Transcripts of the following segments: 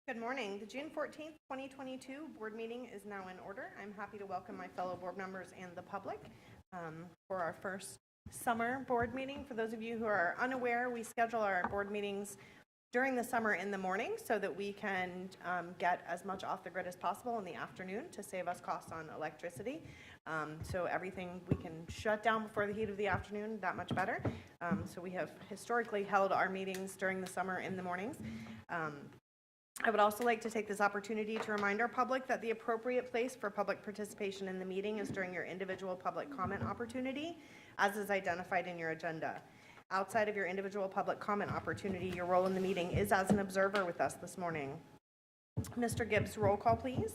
Good morning. The June 14th, 2022 board meeting is now in order. I'm happy to welcome my fellow board members and the public for our first summer board meeting. For those of you who are unaware, we schedule our board meetings during the summer in the morning so that we can get as much off the grid as possible in the afternoon to save us costs on electricity. So everything we can shut down before the heat of the afternoon, that much better. So we have historically held our meetings during the summer in the mornings. I would also like to take this opportunity to remind our public that the appropriate place for public participation in the meeting is during your individual public comment opportunity, as is identified in your agenda. Outside of your individual public comment opportunity, your role in the meeting is as an observer with us this morning. Mr. Gibbs, roll call, please.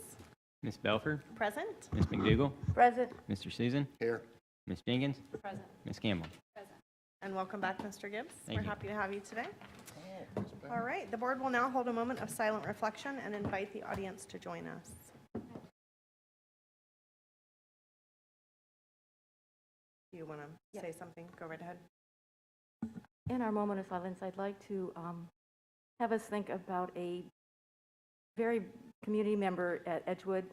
Ms. Belford? Present. Ms. McDougall? Present. Mr. Susan? Here. Ms. Jenkins? Present. Ms. Campbell? Present. And welcome back, Mr. Gibbs. Thank We're you. happy to have you today. All right, the board will now hold a moment of silent reflection and invite the audience to join us. Do you want to say something? Go right ahead. In our moment of silence, I'd like to have us think about a very community member at Edgewood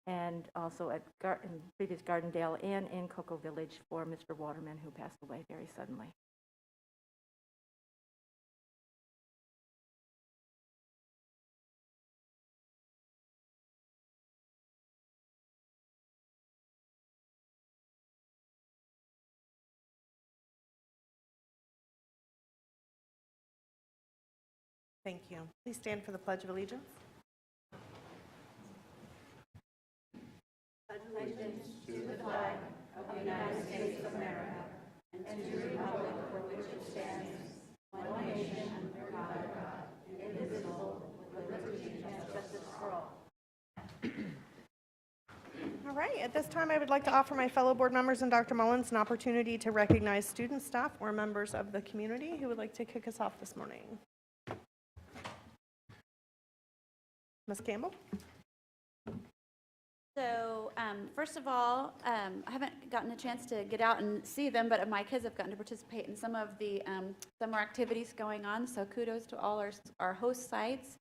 and also at in previous Gardendale and in Cocoa Village for Mr. Waterman, who passed away very suddenly. Thank you. Please stand for the Pledge of Allegiance. Allegiance to the flag of the United States of America and to the republic for which it stands, one nation under God, indivisible, with liberty and justice for all. All right, at this time, I would like to offer my fellow board members and Dr. Mullins an opportunity to recognize student, staff, or members of the community who would like to kick us off this morning. Ms. Campbell? So first of all, I haven't gotten a chance to get out and see them, but my kids have gotten to participate in some of the summer activities going on. So kudos to all our host sites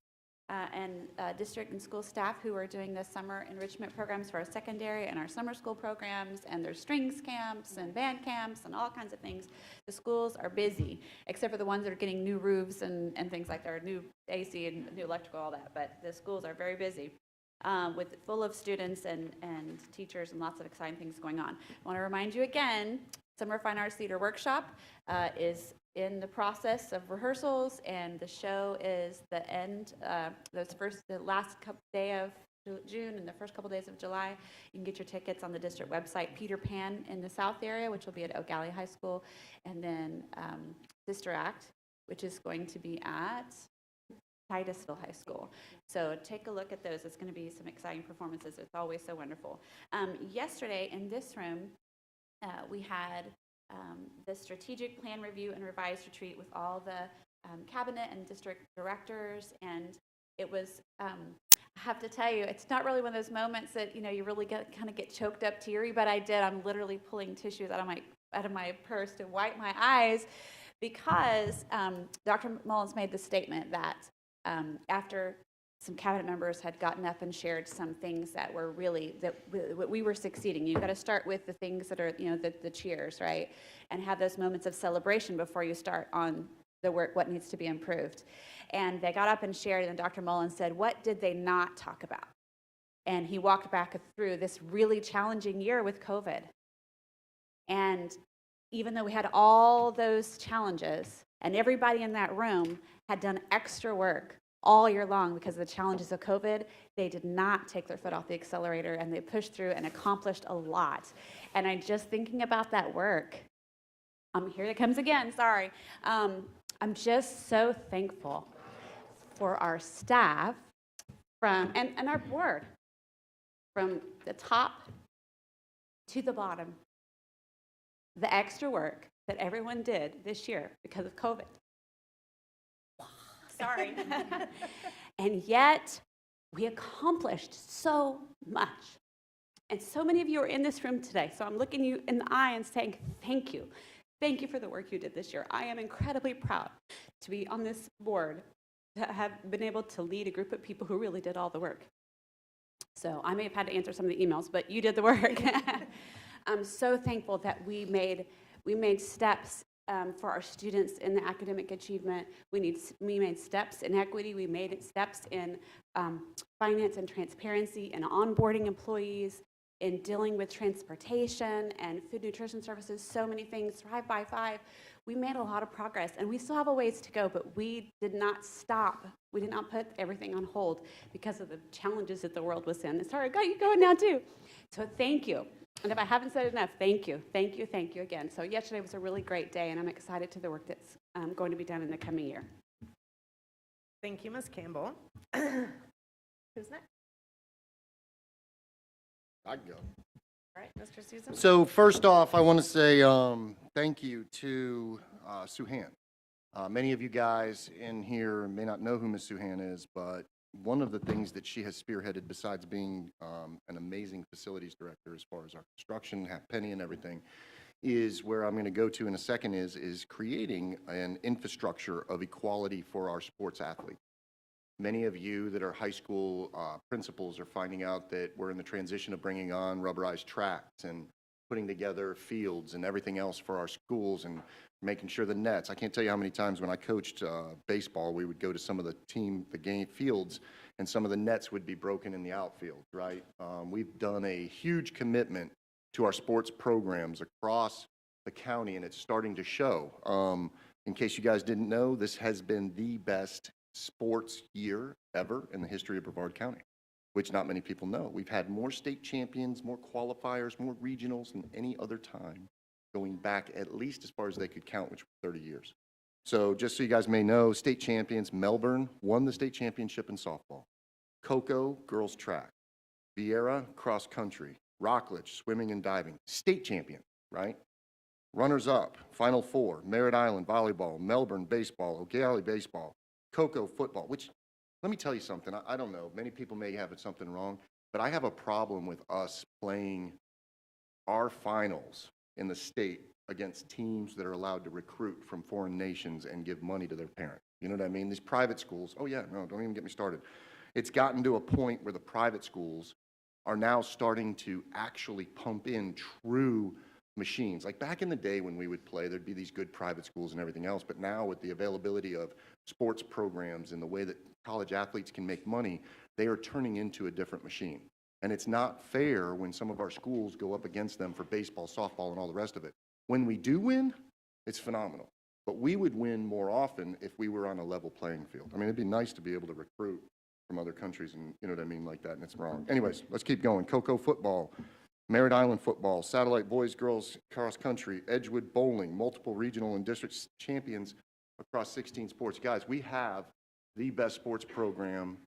and district and school staff who are doing the summer enrichment programs for our secondary and our summer school programs, and there's strings camps and band camps and all kinds of things. The schools are busy, except for the ones that are getting new roofs and things like that, new AC and new electrical, all that. But the schools are very busy. With full of students and teachers and lots of exciting things going on. I want to remind you again, Summer Fine Arts Theater Workshop is in the process of rehearsals, and the show is the last day of June and the first couple days of July. You can get your tickets on the district website. Peter Pan in the South area, which will be at Oak Alley High School, and then Sister Act, which is going to be at Titusville High School. So take a look at those. It's going to be some exciting performances. It's always so wonderful. Yesterday in this room, we had the strategic plan review and revised retreat with all the cabinet and district directors, and it was, I have to tell you, it's not really one of those moments that, you know, you really kind of get choked up teary, but I did. I'm literally pulling tissues out of my purse to wipe my eyes, because Dr. Mullins made the statement that after some cabinet members had gotten up and shared some things that were really, that we were succeeding. You've got to start with the things that are, you know, the cheers, right? And have those moments of celebration before you start on the work, what needs to be improved. And they got up and shared, and Dr. Mullins said, what did they not talk about? And he walked back through this really challenging year with COVID. And even though we had all those challenges, and everybody in that room had done extra work all year long because of the challenges of COVID, they did not take their foot off the accelerator, and they pushed through and accomplished a lot. And I'm just thinking about that work. Here it comes again, sorry. I'm just so thankful for our staff and our board, from the top to the bottom, the extra work that everyone did this year because of COVID. Sorry. And yet, we accomplished so much. And so many of you are in this room today, so I'm looking you in the eye and saying thank you. Thank you for the work you did this year. I am incredibly proud to be on this board to have been able to lead a group of people who really did all the work. So I may have had to answer some of the emails, but you did the work. I'm so thankful that we made steps for our students in the academic achievement. We made steps in equity. We made steps in finance and transparency and onboarding employees, in dealing with transportation and food nutrition services, so many things, Thrive by 5. We made a lot of progress, and we still have a ways to go, but we did not stop. We did not put everything on hold because of the challenges that the world was in. Sorry, I got you going now too. So thank you. And if I haven't said enough, thank you. Thank you, thank you again. So yesterday was a really great day, and I'm excited to the work that's going to be done in the coming year. Thank you, Ms. Campbell. Who's next? I can go. All right, Mr. Susan. So first off, I want to say thank you to Suhan. Many of you guys in here may not know who Ms. Suhan is, but one of the things that she has spearheaded, besides being an amazing facilities director as far as our construction, Halfpenny and everything, is where I'm going to go to in a second is creating an infrastructure of equality for our sports athletes. Many of you that are high school principals are finding out that we're in the transition of bringing on rubberized tracks and putting together fields and everything else for our schools and making sure the nets. I can't tell you how many times when I coached baseball, we would go to some of the game fields, and some of the nets would be broken in the outfield, right? We've done a huge commitment to our sports programs across the county, and it's starting to show. In case you guys didn't know, this has been the best sports year ever in the history of Brevard County, which not many people know. We've had more state champions, more qualifiers, more regionals than any other time, going back at least as far as they could count, which were 30 years. So just so you guys may know, state champions, Melbourne won the state championship in softball. Cocoa, girls track. Vieira, cross country. Rockledge, swimming and diving. State champion, right? Runners up, Final Four, Merritt Island volleyball, Melbourne baseball, O'Galley baseball, Cocoa football, which, let me tell you something, I don't know, many people may have something wrong, but I have a problem with us playing our finals in the state against teams that are allowed to recruit from foreign nations and give money to their parents. You know what I mean? These private schools, oh yeah, no, don't even get me started. It's gotten to a point where the private schools are now starting to actually pump in true machines. Like back in the day when we would play, there'd be these good private schools and everything else, but now with the availability of sports programs and the way that college athletes can make money, they are turning into a different machine. And it's not fair when some of our schools go up against them for baseball, softball, and all the rest of it. When we do win, it's phenomenal. But we would win more often if we were on a level playing field. I mean, it'd be nice to be able to recruit from other countries and, you know what I mean, like that, and it's wrong. Anyways, let's keep going. Cocoa football. Merritt Island football, satellite boys, girls, cross country, Edgewood bowling, multiple regional and district champions across 16 sports. Guys, we have the best sports program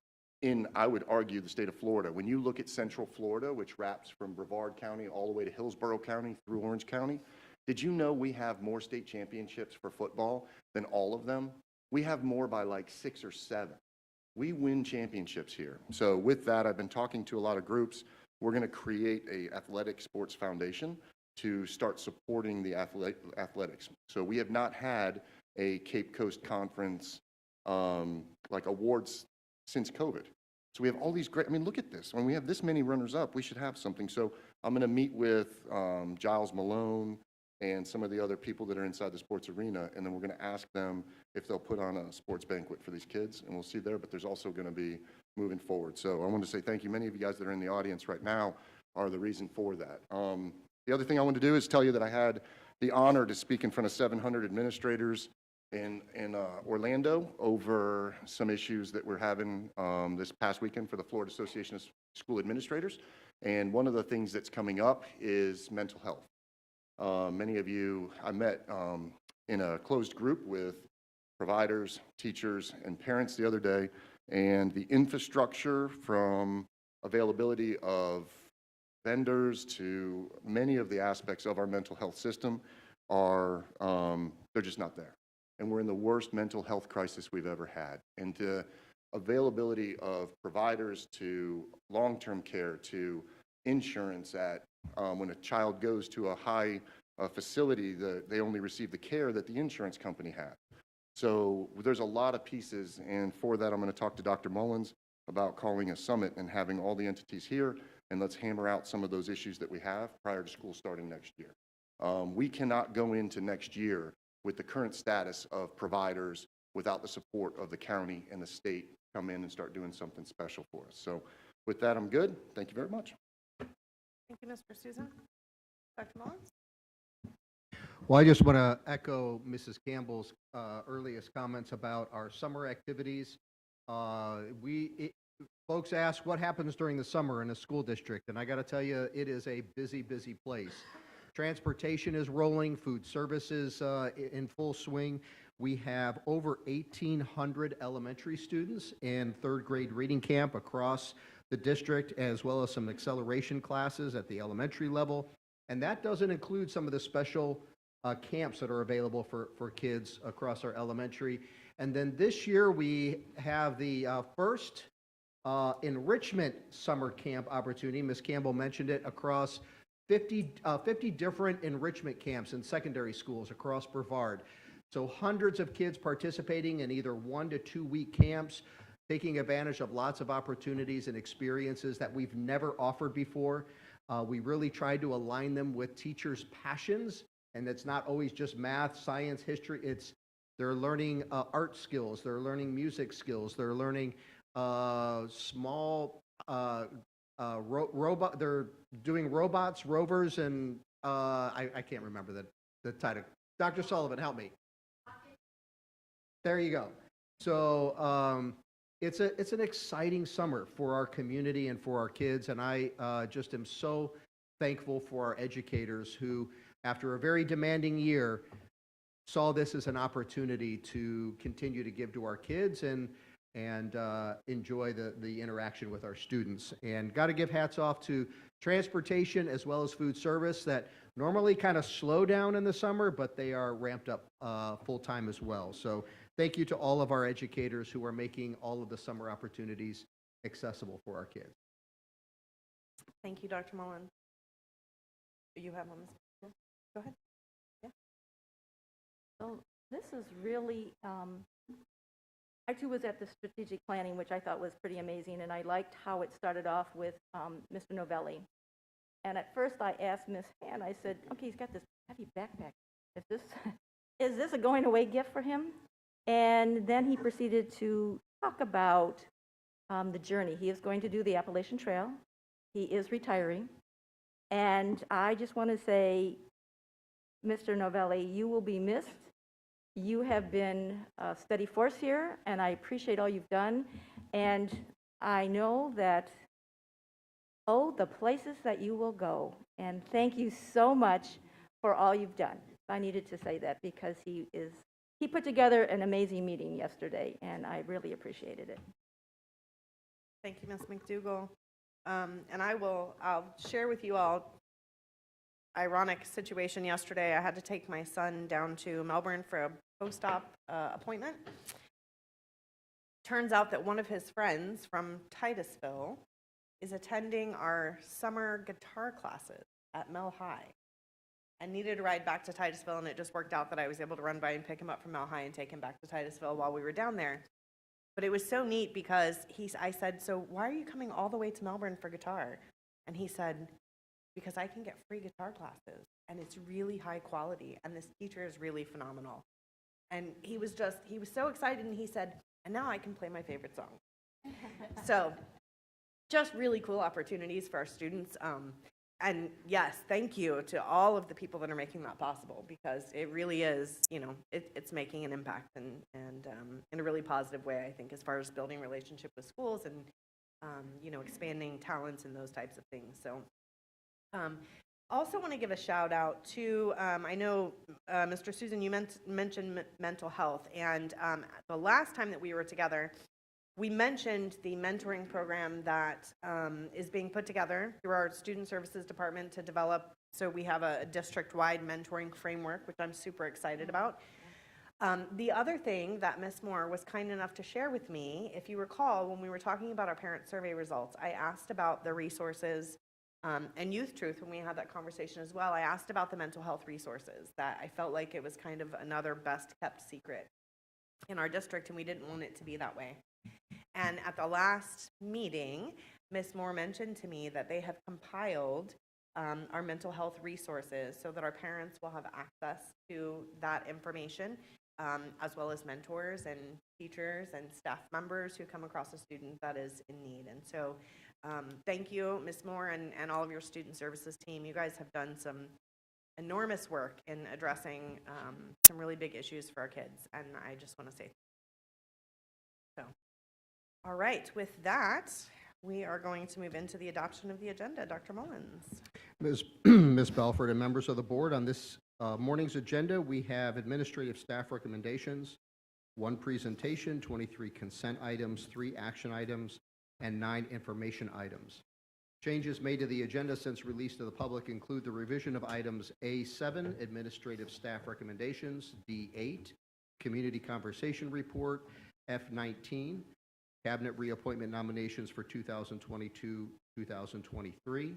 in, I would argue, the state of Florida. When you look at Central Florida, which wraps from Brevard County all the way to Hillsborough County through Orange County, did you know we have more state championships for football than all of them? We have more by like 6 or 7. We win championships here. So with that, I've been talking to a lot of groups. We're going to create a athletic sports foundation to start supporting the athletics. So we have not had a Cape Coast Conference like awards since COVID. So we have all these great, I mean, look at this. When we have this many runners up, we should have something. So I'm going to meet with Giles Malone and some of the other people that are inside the sports arena, and then we're going to ask them if they'll put on a sports banquet for these kids, and we'll see there, but there's also going to be moving forward. So I want to say thank you. Many of you guys that are in the audience right now are the reason for that. The other thing I want to do is tell you that I had the honor to speak in front of 700 administrators in Orlando over some issues that we're having this past weekend for the Florida Association of School Administrators. And one of the things that's coming up is mental health. Many of you, I met in a closed group with providers, teachers, and parents the other day, and the infrastructure from availability of vendors to many of the aspects of our mental health system are, they're just not there. And we're in the worst mental health crisis we've ever had. And the availability of providers to long-term care, to insurance at, when a child goes to a high facility, they only receive the care that the insurance company has. So there's a lot of pieces, and for that, I'm going to talk to Dr. Mullins about calling a summit and having all the entities here, and let's hammer out some of those issues that we have prior to school starting next year. We cannot go into next year with the current status of providers without the support of the county and the state come in and start doing something special for us. So with that, I'm good. Thank you very much. Thank you, Mr. Susan. Dr. Mullins? Well, I just want to echo Mrs. Campbell's earliest comments about our summer activities. Folks ask what happens during the summer in a school district, and I got to tell you, it is a busy, busy place. Transportation is rolling, food services in full swing. We have over 1,800 elementary students in third grade reading camp across the district, as well as some acceleration classes at the elementary level. And that doesn't include some of the special camps that are available for kids across our elementary. And then this year we have the first enrichment summer camp opportunity. Ms. Campbell mentioned it, across 50 different enrichment camps in secondary schools across Brevard. So hundreds of kids participating in either 1 to 2 week camps, taking advantage of lots of opportunities and experiences that we've never offered before. We really tried to align them with teachers' passions, and it's not always just math, science, history. They're learning art skills, they're learning music skills, they're learning small robot. They're doing robots, rovers, and I can't remember the title. Dr. Sullivan, help me. There you go. So it's an exciting summer for our community and for our kids, and I just am so thankful for our educators who, after a very demanding year, saw this as an opportunity to continue to give to our kids and enjoy the interaction with our students. And got to give hats off to transportation as well as food service that normally kind of slow down in the summer, but they are ramped up full time as well. So thank you to all of our educators who are making all of the summer opportunities accessible for our kids. Thank you, Dr. Mullins. You have one, Ms. Go ahead. Yeah. So this is really, I too was at the strategic planning, which I thought was pretty amazing, and I liked how it started off with Mr. Novelli. And at first I asked Ms. Han, I said, okay, he's got this heavy backpack. Is this a going away gift for him? And then he proceeded to talk about the journey. He is going to do the Appalachian Trail. He is retiring. And I just want to say, Mr. Novelli, you will be missed. You have been a steady force here, and I appreciate all you've done. And I know that, the places that you will go. And thank you so much for all you've done. I needed to say that because he put together an amazing meeting yesterday, and I really appreciated it. Thank you, Ms. McDougall. And I'll share with you all ironic situation yesterday. I had to take my son down to Melbourne for a post-op appointment. Turns out that one of his friends from Titusville is attending our summer guitar classes at Mel High and needed a ride back to Titusville, and it just worked out that I was able to run by and pick him up from Mel High and take him back to Titusville while we were down there. But it was so neat because I said, so why are you coming all the way to Melbourne for guitar? And he said, because I can get free guitar classes, and it's really high quality, and this teacher is really phenomenal. And he was so excited, and he said, and now I can play my favorite song. So just really cool opportunities for our students. And yes, thank you to all of the people that are making that possible, because it really is, it's making an impact and in a really positive way, I think, as far as building relationship with schools and, expanding talents and those types of things. So also want to give a shout out to, I know, Mr. Susan, you mentioned mental health, and the last time that we were together, we mentioned the mentoring program that is being put together through our Student Services Department to develop, so we have a district-wide mentoring framework, which I'm super excited about. The other thing that Ms. Moore was kind enough to share with me, if you recall, when we were talking about our parent survey results, I asked about the resources and Youth Truth when we had that conversation as well. I asked about the mental health resources that I felt like it was kind of another best-kept secret. in our district, and we didn't want it to be that way. And at the last meeting, Ms. Moore mentioned to me that they have compiled our mental health resources so that our parents will have access to that information, as well as mentors and teachers and staff members who come across a student that is in need. And so thank you, Ms. Moore, and all of your student services team. You guys have done some enormous work in addressing some really big issues for our kids, and I just want to say so. All right, with that, we are going to move into the adoption of the agenda. Dr. Mullins. Ms. Belford and members of the board, on this morning's agenda, we have administrative staff recommendations, 1 presentation, 23 consent items, 3 action items, and 9 information items. Changes made to the agenda since release to the public include the revision of items A7, administrative staff recommendations, D8, community conversation report, F19, cabinet reappointment nominations for 2022-2023,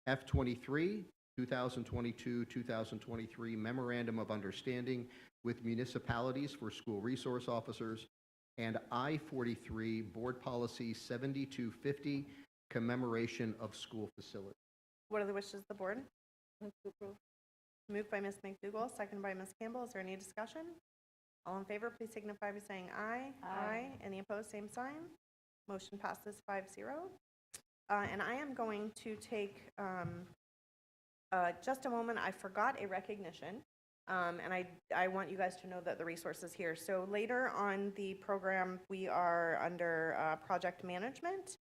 F23, 2022-2023 memorandum of understanding with municipalities for school resource officers, and I-43 board policy 7250 commemoration of school facilities. What are the wishes of the board? Moved by Ms. McDougall, seconded by Ms. Campbell. Is there any discussion? All in favor, please signify by saying aye. Aye. Any opposed, same sign. Motion passes 5-0. And I am going to take just a moment. I forgot a recognition, and I want you guys to know that the resource is here. So later on the program, we are under project management.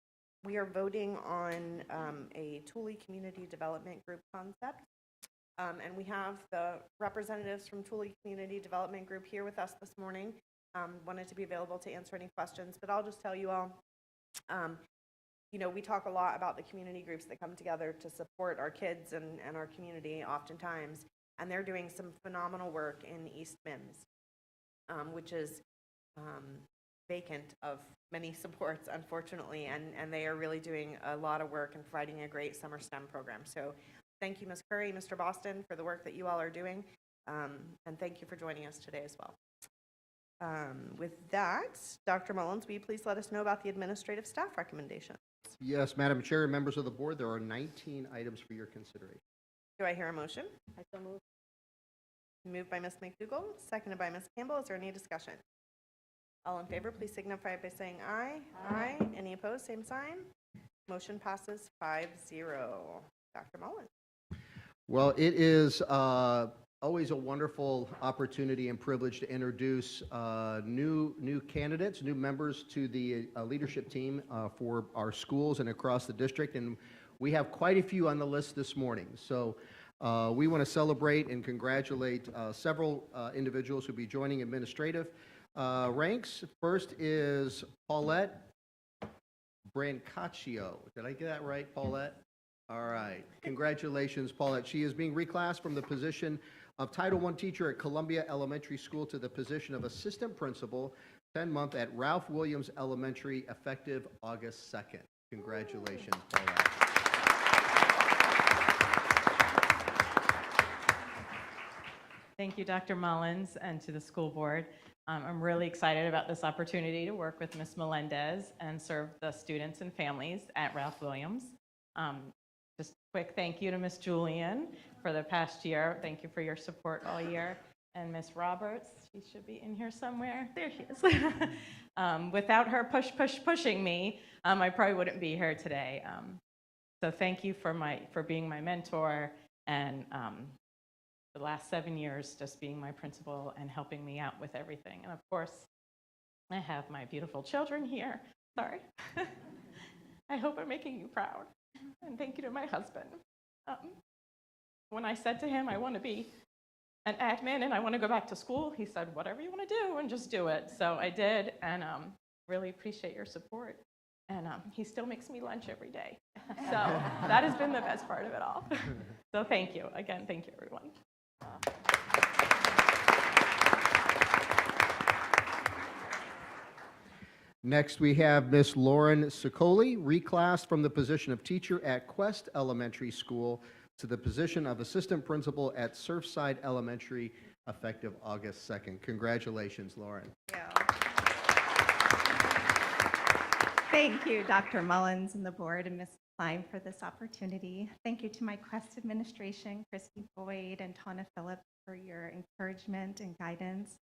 We are voting on a Thule Community Development Group concept. And we have the representatives from Thule Community Development Group here with us this morning. Wanted to be available to answer any questions, but I'll just tell you all, you know, we talk a lot about the community groups that come together to support our kids and our community oftentimes, and they're doing some phenomenal work in East Mims, which is vacant of many supports, unfortunately, and they are really doing a lot of work and providing a great summer STEM program. So thank you, Ms. Curry, Mr. Boston, for the work that you all are doing, and thank you for joining us today as well. With that, Dr. Mullins, will you please let us know about the administrative staff recommendations? Yes, Madam Chair and members of the board, there are 19 items for your consideration. Do I hear a motion? I so move. Moved by Ms. McDougall, seconded by Ms. Campbell. Is there any discussion? All in favor, please signify by saying aye. Aye. Any opposed, same sign. Motion passes 5-0. Dr. Mullins. Well, it is always a wonderful opportunity and privilege to introduce new candidates, new members to the leadership team for our schools and across the district. And we have quite a few on the list this morning. So we want to celebrate and congratulate several individuals who will be joining administrative ranks. First is Paulette Brancaccio. Did I get that right, Paulette? All right. Congratulations, Paulette. She is being reclassed from the position of Title I teacher at Columbia Elementary School to the position of assistant principal, 10-month at Ralph Williams Elementary, effective August 2nd. Congratulations, Paulette. Thank you, Dr. Mullins, and to the school board. I'm really excited about this opportunity to work with Ms. Melendez and serve the students and families at Ralph Williams. Just a quick thank you to Ms. Julian for the past year. Thank you for your support all year. And Ms. Roberts, she should be in here somewhere. There she is. Without her pushing me, I probably wouldn't be here today. So thank you for being my mentor and the last 7 years just being my principal and helping me out with everything. And of course, I have my beautiful children here. Sorry. I hope I'm making you proud. And thank you to my husband. When I said to him, I want to be an admin and I want to go back to school, he said, whatever you want to do, and just do it. So I did, and really appreciate your support. And he still makes me lunch every day. So that has been the best part of it all. So thank you. Again, thank you, everyone. Next, we have Miss Lauren Sicoli, reclassed from the position of teacher at Quest Elementary School to the position of assistant principal at Surfside Elementary, effective August 2nd. Congratulations, Lauren. Yeah. Thank you, Dr. Mullins and the board and Ms. Klein for this opportunity. Thank you to my Quest administration, Christy Boyd and Tana Phillips, for your encouragement and guidance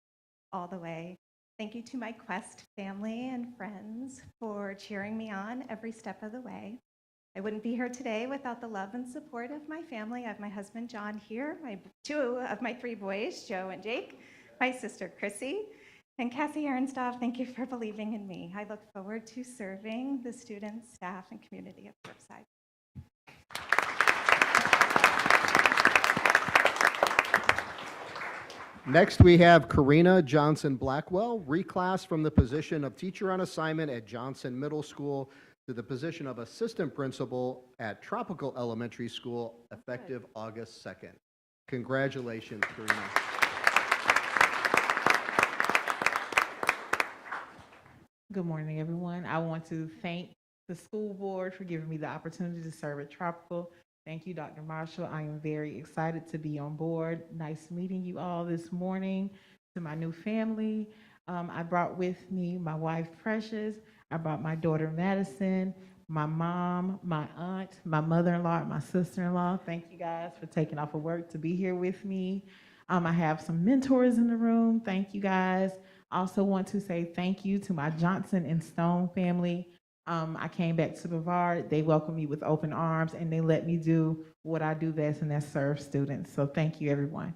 all the way. Thank you to my Quest family and friends for cheering me on every step of the way. I wouldn't be here today without the love and support of my family. I have my husband, John, here, two of my 3 boys, Joe and Jake, my sister, Chrissy, and Cassie Ehrenstoff. Thank you for believing in me. I look forward to serving the students, staff, and community of Brookside. Next, we have Karina Johnson Blackwell, reclass from the position of teacher on assignment at Johnson Middle School to the position of assistant principal at Tropical Elementary School, effective August 2nd. Congratulations, Karina. Good morning, everyone. I want to thank the school board for giving me the opportunity to serve at Tropical. Thank you, Dr. Marshall. I am very excited to be on board. Nice meeting you all this morning. To my new family, I brought with me my wife, Precious. I brought my daughter, Madison, my mom, my aunt, my mother-in-law, and my sister-in-law. Thank you guys for taking off of work to be here with me. I have some mentors in the room. Thank you guys. I also want to say thank you to my Johnson and Stone family. I came back to Brevard. They welcomed me with open arms, and they let me do what I do best, and that's serve students. So thank you, everyone.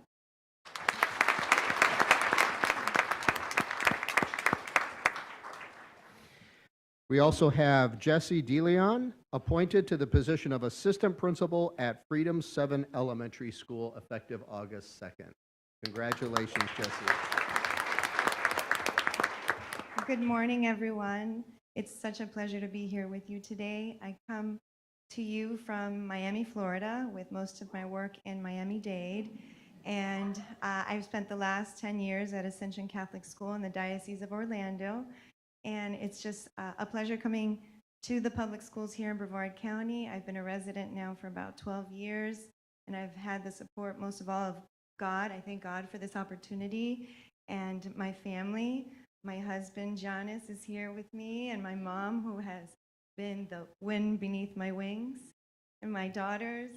We also have Jesse DeLeon, appointed to the position of assistant principal at Freedom 7 Elementary School, effective August 2nd. Congratulations, Jesse. Good morning, everyone. It's such a pleasure to be here with you today. I come to you from Miami, Florida, with most of my work in Miami-Dade. And I've spent the last 10 years at Ascension Catholic School in the Diocese of Orlando. And it's just a pleasure coming to the public schools here in Brevard County. I've been a resident now for about 12 years, and I've had the support, most of all, of God. I thank God for this opportunity, and my family. My husband, Jonas, is here with me, and my mom, who has been the wind beneath my wings, and my daughters,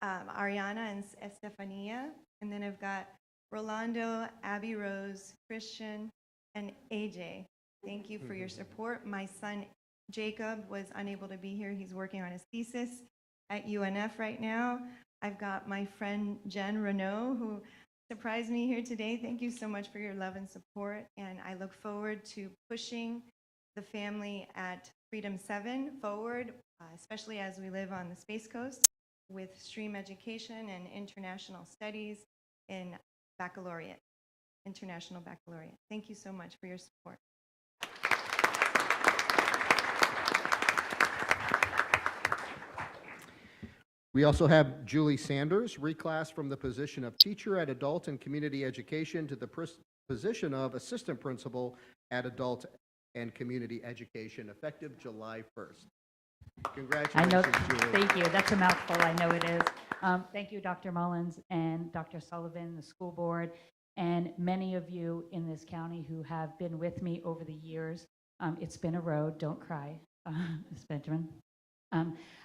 Ariana and Estefania. And then I've got Rolando, Abby Rose, Christian, and AJ. Thank you for your support. My son, Jacob, was unable to be here. He's working on his thesis at UNF right now. I've got my friend, Jen Renault, who surprised me here today. Thank you so much for your love and support. And I look forward to pushing the family at Freedom 7 forward, especially as we live on the Space Coast with STREAM education and international studies in baccalaureate, international baccalaureate. Thank you so much for your support. We also have Julie Sanders, reclass from the position of teacher at Adult and Community Education to the position of assistant principal at Adult and Community Education, effective July 1st. Congratulations, Julie. Thank you. That's a mouthful. I know it is. Thank you, Dr. Mullins and Dr. Sullivan, the school board, and many of you in this county who have been with me over the years. It's been a road. Don't cry, Ms. Benjamin.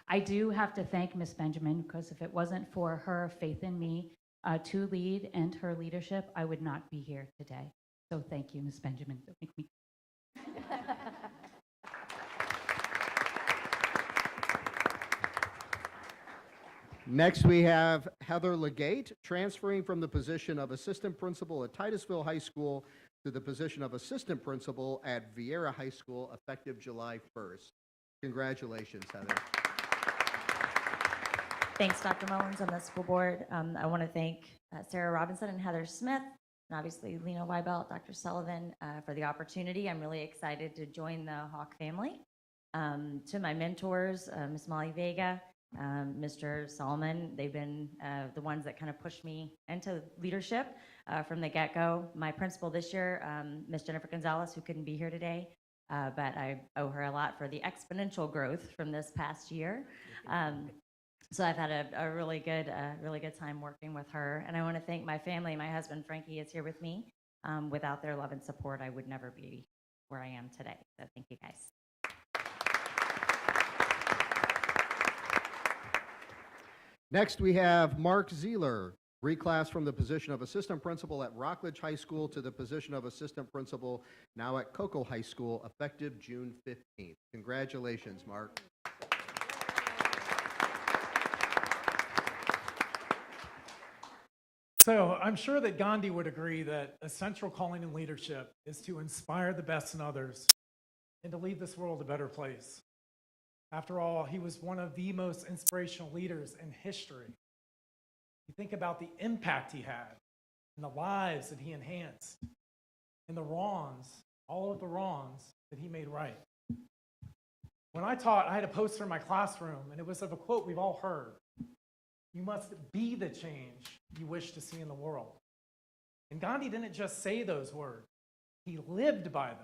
I do have to thank Ms. Benjamin, because if it wasn't for her faith in me to lead and her leadership, I would not be here today. So thank you, Ms. Benjamin. Don't make me. Next, we have Heather Legate, transferring from the position of assistant principal at Titusville High School to the position of assistant principal at Vieira High School, effective July 1st. Congratulations, Heather. Thanks, Dr. Mullins and the school board. I want to thank Sarah Robinson and Heather Smith, and obviously Lena Weibelt, Dr. Sullivan, for the opportunity. I'm really excited to join the Hawk family. To my mentors, Ms. Molly Vega, Mr. Solomon, they've been the ones that kind of pushed me into leadership from the get-go. My principal this year, Ms. Jennifer Gonzalez, who couldn't be here today, but I owe her a lot for the exponential growth from this past year. So I've had a really good time working with her. And I want to thank my family. My husband, Frankie, is here with me. Without their love and support, I would never be where I am today. So thank you, guys. Next, we have Mark Zeeler, reclass from the position of assistant principal at Rockledge High School to the position of assistant principal now at Cocoa High School, effective June 15th. Congratulations, Mark. So I'm sure that Gandhi would agree that a central calling in leadership is to inspire the best in others and to leave this world a better place. After all, he was one of the most inspirational leaders in history. You think about the impact he had and the lives that he enhanced and the wrongs, all of the wrongs that he made right. When I taught, I had a poster in my classroom, and it was of a quote we've all heard. You must be the change you wish to see in the world. And Gandhi didn't just say those words, he lived by them.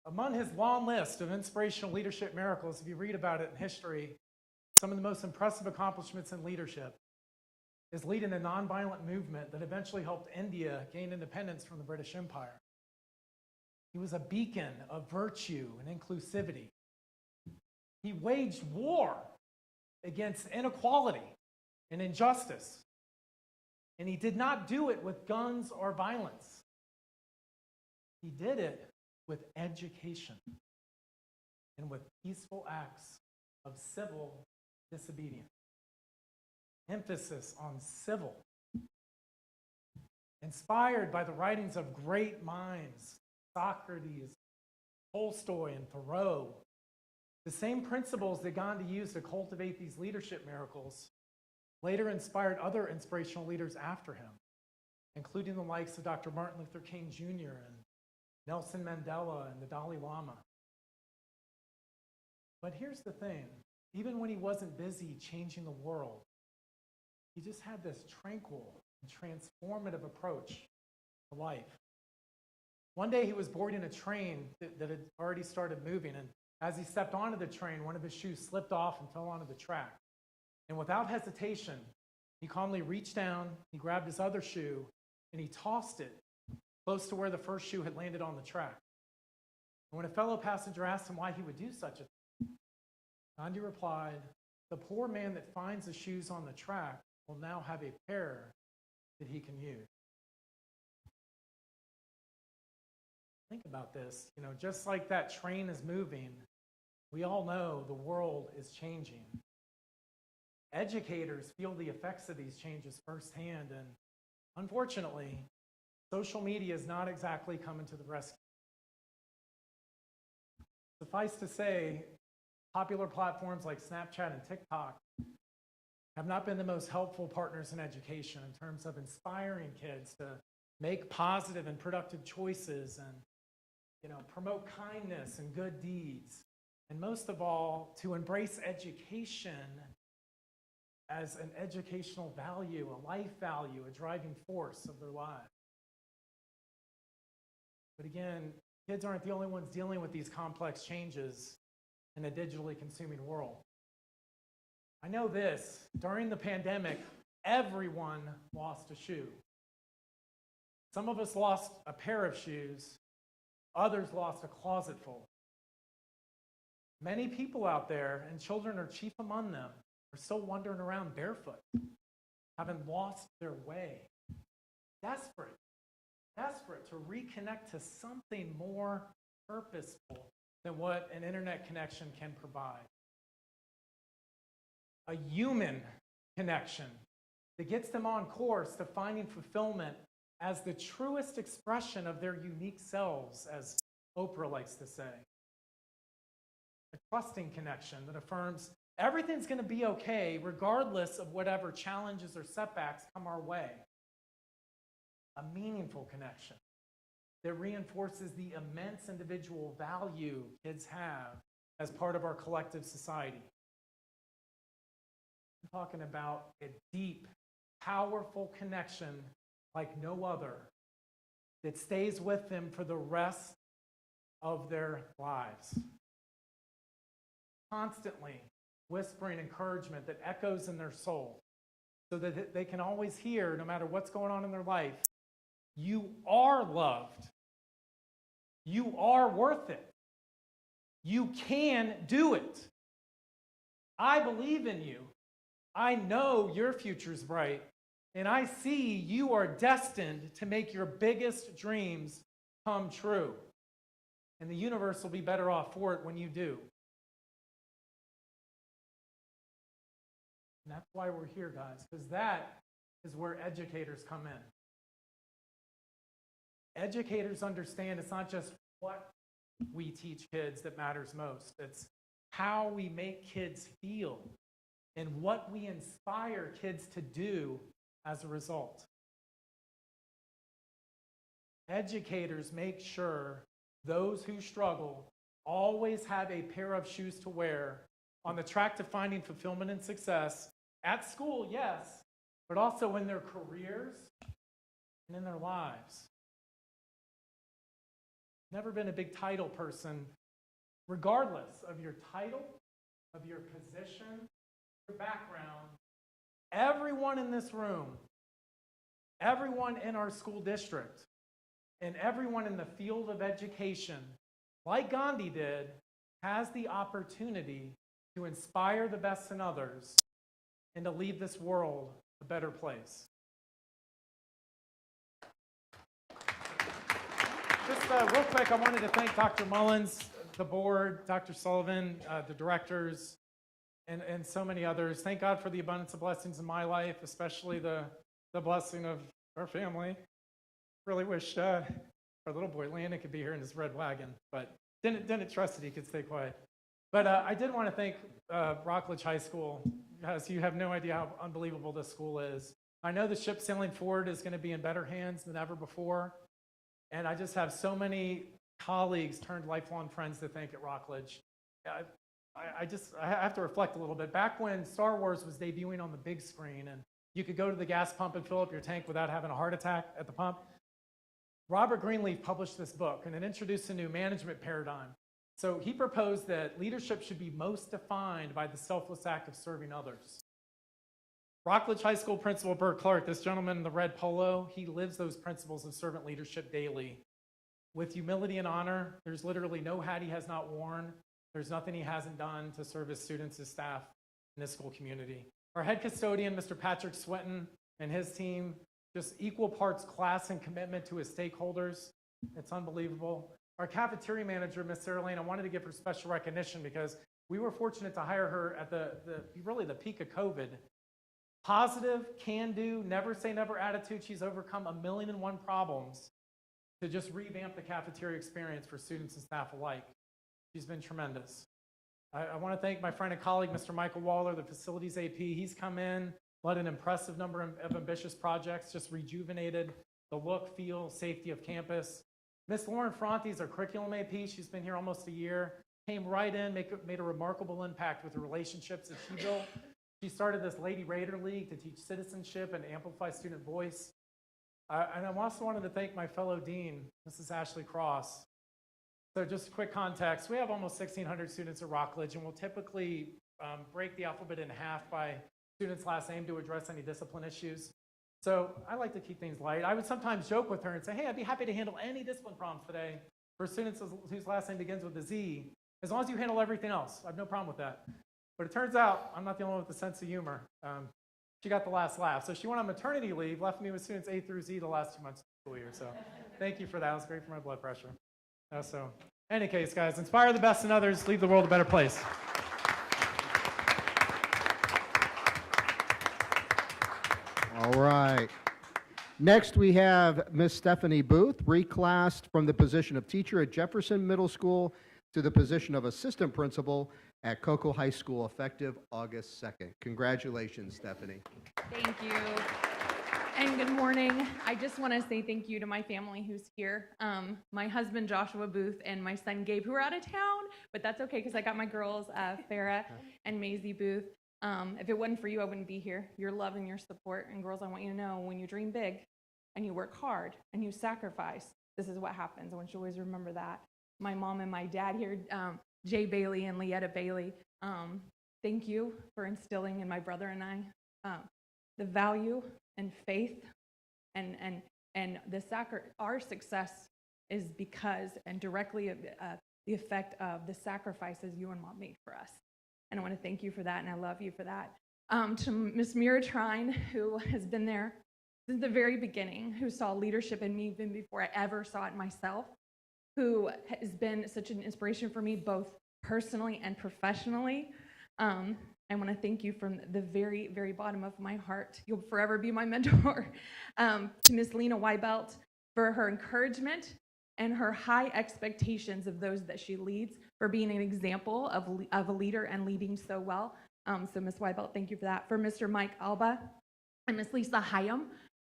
Among his long list of inspirational leadership miracles, if you read about it in history, some of the most impressive accomplishments in leadership is leading a nonviolent movement that eventually helped India gain independence from the British Empire. He was a beacon of virtue and inclusivity. He waged war against inequality and injustice. And he did not do it with guns or violence. He did it with education and with peaceful acts of civil disobedience. Emphasis on civil. Inspired by the writings of great minds, Socrates, Tolstoy, and Thoreau, the same principles that Gandhi used to cultivate these leadership miracles later inspired other inspirational leaders after him, including the likes of Dr. Martin Luther King Jr. and Nelson Mandela and the Dalai Lama. But here's the thing, even when he wasn't busy changing the world, he just had this tranquil and transformative approach to life. One day he was boarding a train that had already started moving, and as he stepped onto the train, one of his shoes slipped off and fell onto the track. And without hesitation, he calmly reached down, he grabbed his other shoe, and he tossed it close to where the first shoe had landed on the track. And when a fellow passenger asked him why he would do such a thing, Gandhi replied, "The poor man that finds the shoes on the track will now have a pair that he can use." Think about this, just like that train is moving, we all know the world is changing. Educators feel the effects of these changes firsthand, and unfortunately, social media is not exactly coming to the rescue. Suffice to say, popular platforms like Snapchat and TikTok have not been the most helpful partners in education in terms of inspiring kids to make positive and productive choices and promote kindness and good deeds, and most of all, to embrace education as an educational value, a life value, a driving force of their lives. But again, kids aren't the only ones dealing with these complex changes in a digitally consuming world. I know this, during the pandemic, everyone lost a shoe. Some of us lost a pair of shoes, others lost a closet full. Many people out there, and children are chief among them, are still wandering around barefoot, having lost their way, desperate to reconnect to something more purposeful than what an internet connection can provide. A human connection that gets them on course to finding fulfillment as the truest expression of their unique selves, as Oprah likes to say. A trusting connection that affirms everything's going to be okay regardless of whatever challenges or setbacks come our way. A meaningful connection that reinforces the immense individual value kids have as part of our collective society. I'm talking about a deep, powerful connection like no other that stays with them for the rest of their lives. Constantly whispering encouragement that echoes in their soul so that they can always hear, no matter what's going on in their life, you are loved. You are worth it. You can do it. I believe in you. I know your future's bright, and I see you are destined to make your biggest dreams come true. And the universe will be better off for it when you do. And that's why we're here, guys, because that is where educators come in. Educators understand it's not just what we teach kids that matters most. It's how we make kids feel and what we inspire kids to do as a result. Educators make sure those who struggle always have a pair of shoes to wear on the track to finding fulfillment and success at school, yes, but also in their careers and in their lives. Never been a big title person, regardless of your title, of your position, your background. Everyone in this room, everyone in our school district, and everyone in the field of education, like Gandhi did, has the opportunity to inspire the best in others and to leave this world a better place. Just real quick, I wanted to thank Dr. Mullins, the board, Dr. Sullivan, the directors, and so many others. Thank God for the abundance of blessings in my life, especially the blessing of our family. Really wish our little boy Landon could be here in his red wagon, but didn't trust that he could stay quiet. But I did want to thank Rockledge High School, because you have no idea how unbelievable this school is. I know the ship sailing forward is going to be in better hands than ever before, and I just have so many colleagues turned lifelong friends to thank at Rockledge. I have to reflect a little bit. Back when Star Wars was debuting on the big screen and you could go to the gas pump and fill up your tank without having a heart attack at the pump, Robert Greenleaf published this book, and it introduced a new management paradigm. So he proposed that leadership should be most defined by the selfless act of serving others. Rockledge High School Principal Bert Clark, this gentleman in the red polo, he lives those principles of servant leadership daily. With humility and honor, there's literally no hat he has not worn. There's nothing he hasn't done to serve his students, his staff, and his school community. Our head custodian, Mr. Patrick Swinton, and his team, just equal parts class and commitment to his stakeholders. It's unbelievable. Our cafeteria manager, Miss Sarah Lane, I wanted to give her special recognition because we were fortunate to hire her at really the peak of COVID. Positive, can-do, never say never attitude. She's overcome 1,000,001 problems to just revamp the cafeteria experience for students and staff alike. She's been tremendous. I want to thank my friend and colleague, Mr. Michael Waller, the facilities AP. He's come in, led an impressive number of ambitious projects, just rejuvenated the look, feel, safety of campus. Miss Lauren Fronte is our curriculum AP. She's been here almost a year. Came right in, made a remarkable impact with the relationships that she built. She started this Lady Raider League to teach citizenship and amplify student voice. And I also wanted to thank my fellow dean, Mrs. Ashley Cross. So just quick context, we have almost 1,600 students at Rockledge, and we'll typically break the alphabet in half by students' last name to address any discipline issues. So I like to keep things light. I would sometimes joke with her and say, hey, I'd be happy to handle any discipline problems today for students whose last name begins with a Z, as long as you handle everything else. I have no problem with that. But it turns out I'm not the only one with a sense of humor. She got the last laugh. So she went on maternity leave, left me with students A through Z the last 2 months of the school year. So thank you for that. It was great for my blood pressure. So any case, guys, inspire the best in others, leave the world a better place. All right. Next, we have Miss Stephanie Booth, reclassed from the position of teacher at Jefferson Middle School to the position of assistant principal at Cocoa High School, effective August 2nd. Congratulations, Stephanie. Thank you. And good morning. I just want to say thank you to my family who's here. My husband, Joshua Booth, and my son, Gabe, who are out of town, but that's okay because I got my girls, Farah and Maisie Booth. If it wasn't for you, I wouldn't be here. Your love and your support. And girls, I want you to know, when you dream big and you work hard and you sacrifice, this is what happens. I want you to always remember that. My mom and my dad here, Jay Bailey and Leetta Bailey, thank you for instilling in my brother and I the value and faith and our success is because and directly the effect of the sacrifices you and mom made for us. And I want to thank you for that, and I love you for that. to Miss Mira Trine, who has been there since the very beginning, who saw leadership in me even before I ever saw it myself, who has been such an inspiration for me both personally and professionally. I want to thank you from the very, very bottom of my heart. You'll forever be my mentor. To Miss Lena Weibelt for her encouragement and her high expectations of those that she leads, for being an example of a leader and leading so well. So Ms. Weibelt, thank you for that. For Mr. Mike Alba and Ms. Lisa Hyam,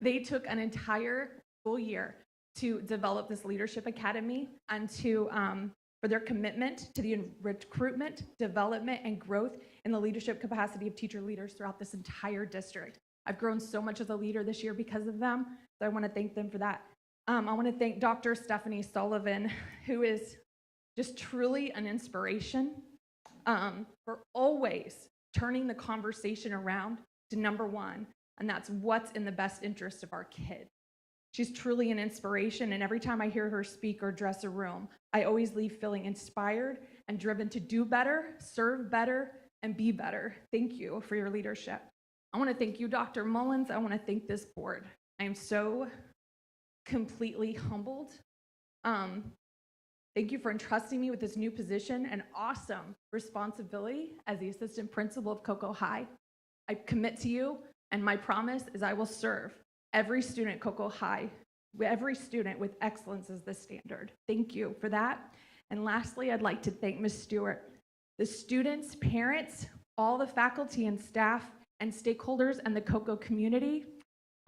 they took an entire full year to develop this leadership academy and to for their commitment to the recruitment, development, and growth in the leadership capacity of teacher leaders throughout this entire district. I've grown so much as a leader this year because of them, so I want to thank them for that. I want to thank Dr. Stephanie Sullivan, who is just truly an inspiration for always turning the conversation around to number one, and that's what's in the best interest of our kids. She's truly an inspiration, and every time I hear her speak or address a room, I always leave feeling inspired and driven to do better, serve better, and be better. Thank you for your leadership. I want to thank you, Dr. Mullins. I want to thank this board. I am so completely humbled. Thank you for entrusting me with this new position and awesome responsibility as the assistant principal of Cocoa High. I commit to you, and my promise is I will serve every student at Cocoa High, every student with excellence as the standard. Thank you for that. And lastly, I'd like to thank Ms. Stewart, the students, parents, all the faculty and staff and stakeholders and the Cocoa community.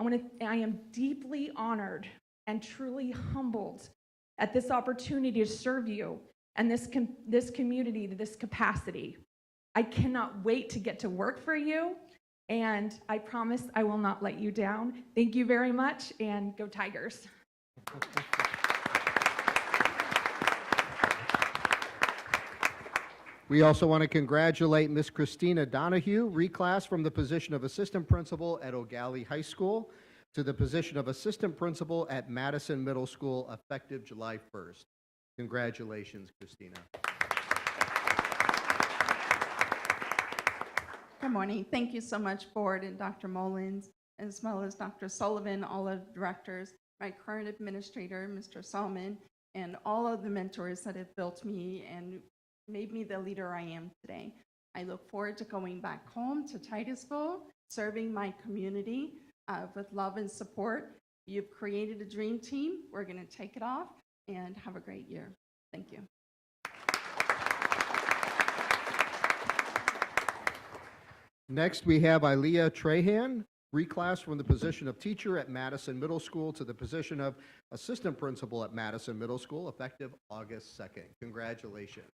I am deeply honored and truly humbled at this opportunity to serve you and this community to this capacity. I cannot wait to get to work for you, and I promise I will not let you down. Thank you very much, and go Tigers. We also want to congratulate Miss Christina Donahue, reclass from the position of assistant principal at O'Galley High School to the position of assistant principal at Madison Middle School, effective July 1st. Congratulations, Christina. Good morning. Thank you so much, Board and Dr. Mullins, as well as Dr. Sullivan, all of the directors, my current administrator, Mr. Salmon, and all of the mentors that have built me and made me the leader I am today. I look forward to going back home to Titusville, serving my community with love and support. You've created a dream team. We're going to take it off and have a great year. Thank you. Next, we have Ilea Trahan, reclass from the position of teacher at Madison Middle School to the position of assistant principal at Madison Middle School, effective August 2nd. Congratulations.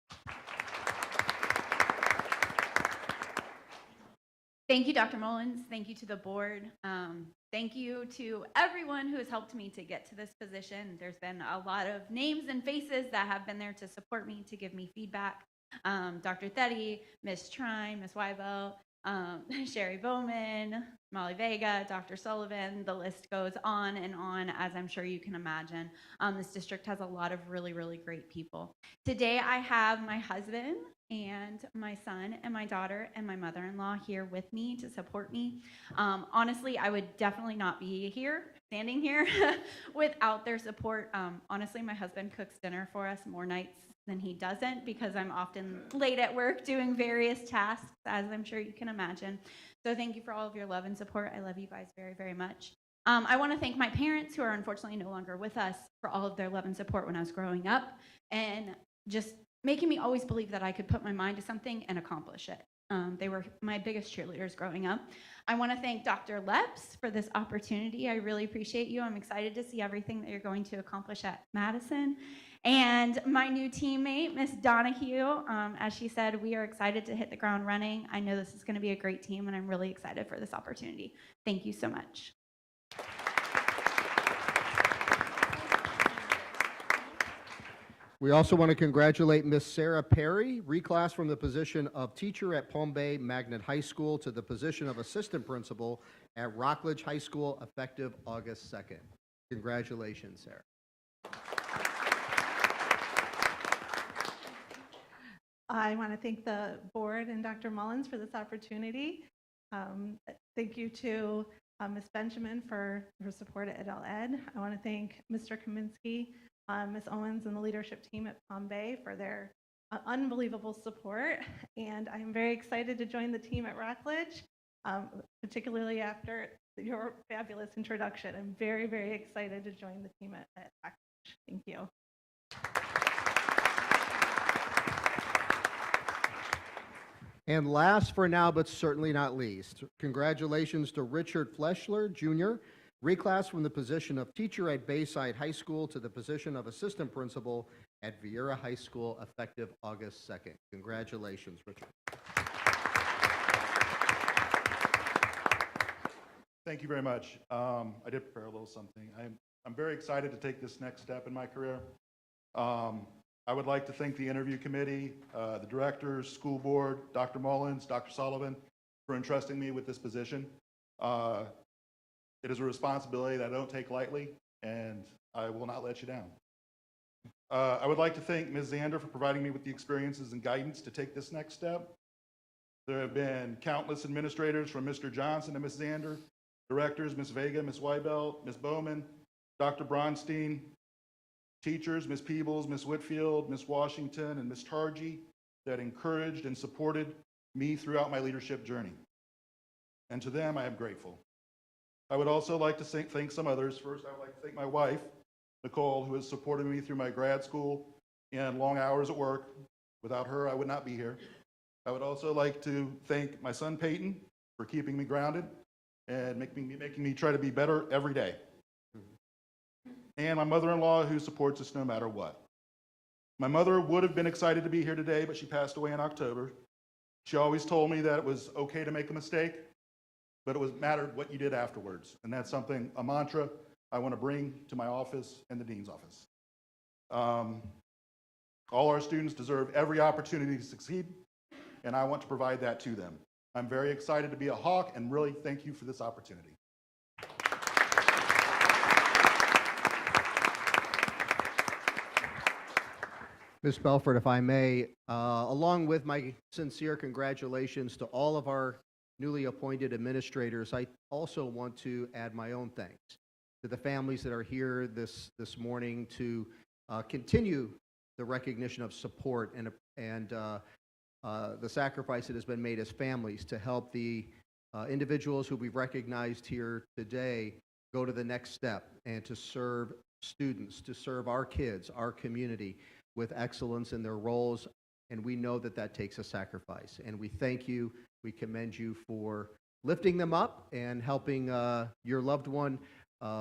Thank you, Dr. Mullins. Thank you to the board. Thank you to everyone who has helped me to get to this position. There's been a lot of names and faces that have been there to support me, to give me feedback. Dr. Thetty, Ms. Trine, Ms. Weibel, Sherry Bowman, Molly Vega, Dr. Sullivan, the list goes on, as I'm sure you can imagine. This district has a lot of really, really great people. Today I have my husband and my son and my daughter and my mother-in-law here with me to support me. Honestly, I would definitely not be here, standing here, without their support. Honestly, my husband cooks dinner for us more nights than he doesn't, because I'm often late at work doing various tasks, as I'm sure you can imagine. So thank you for all of your love and support. I love you guys very, very much. I want to thank my parents, who are unfortunately no longer with us, for all of their love and support when I was growing up, and just making me always believe that I could put my mind to something and accomplish it. They were my biggest cheerleaders growing up. I want to thank Dr. Leps for this opportunity. I really appreciate you. I'm excited to see everything that you're going to accomplish at Madison. And my new teammate, Miss Donahue, as she said, we are excited to hit the ground running. I know this is going to be a great team, and I'm really excited for this opportunity. Thank you so much. We also want to congratulate Miss Sarah Perry, reclass from the position of teacher at Palm Bay Magnet High School to the position of assistant principal at Rockledge High School, effective August 2nd. Congratulations, Sarah. I want to thank the board and Dr. Mullins for this opportunity. Thank you to Ms. Benjamin for her support at Adel Ed. I want to thank Mr. Kaminsky, Ms. Owens, and the leadership team at Palm Bay for their unbelievable support. And I'm very excited to join the team at Rockledge, particularly after your fabulous introduction. I'm very, very excited to join the team at Rockledge. Thank you. And last for now, but certainly not least, congratulations to Richard Fleschler, Jr., reclass from the position of teacher at Bayside High School to the position of assistant principal at Vieira High School, effective August 2nd. Congratulations, Richard. Thank you very much. I did prepare a little something. I'm very excited to take this next step in my career. I would like to thank the interview committee, the directors, school board, Dr. Mullins, Dr. Sullivan, for entrusting me with this position. It is a responsibility that I don't take lightly, and I will not let you down. I would like to thank Ms. Zander for providing me with the experiences and guidance to take this next step. There have been countless administrators from Mr. Johnson to Ms. Zander, directors, Ms. Vega, Ms. Weibelt, Ms. Bowman, Dr. Bronstein, teachers, Ms. Peebles, Ms. Whitfield, Ms. Washington, and Ms. Targi, that encouraged and supported me throughout my leadership journey. And to them, I am grateful. I would also like to thank some others. First, I would like to thank my wife, Nicole, who has supported me through my grad school and long hours at work. Without her, I would not be here. I would also like to thank my son, Peyton, for keeping me grounded and making me try to be better every day. And my mother-in-law, who supports us no matter what. My mother would have been excited to be here today, but she passed away in October. She always told me that it was okay to make a mistake, but it mattered what you did afterwards. And that's something, a mantra I want to bring to my office and the dean's office. All our students deserve every opportunity to succeed, and I want to provide that to them. I'm very excited to be a Hawk, and really thank you for this opportunity. Ms. Belford, if I may, along with my sincere congratulations to all of our newly appointed administrators, I also want to add my own thanks to the families that are here this morning to continue the recognition of support and the sacrifice that has been made as families to help the individuals who we've recognized here today go to the next step and to serve students, to serve our kids, our community with excellence in their roles. And we know that that takes a sacrifice. And we thank you. We commend you for lifting them up and helping your loved one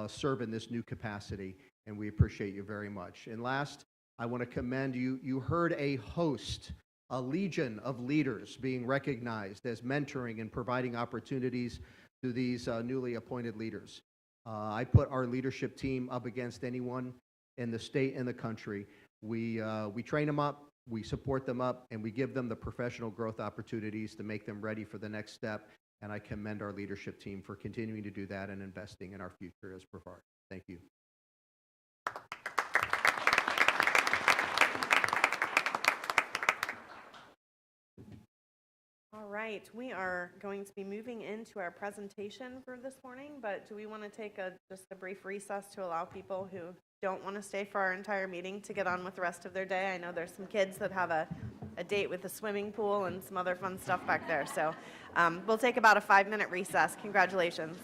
serve in this new capacity. And we appreciate you very much. And last, I want to commend you. You heard a host, a legion of leaders being recognized as mentoring and providing opportunities to these newly appointed leaders. I put our leadership team up against anyone in the state and the country. We train them up, we support them up, and we give them the professional growth opportunities to make them ready for the next step. And I commend our leadership team for continuing to do that and investing in our future as Brevard. Thank you. All right, we are going to be moving into our presentation for this morning, but do we want to take just a brief recess to allow people who don't want to stay for our entire meeting to get on with the rest of their day? I know there's some kids that have a date with the swimming pool and some other fun stuff back there. So we'll take about a 5-minute recess. Congratulations.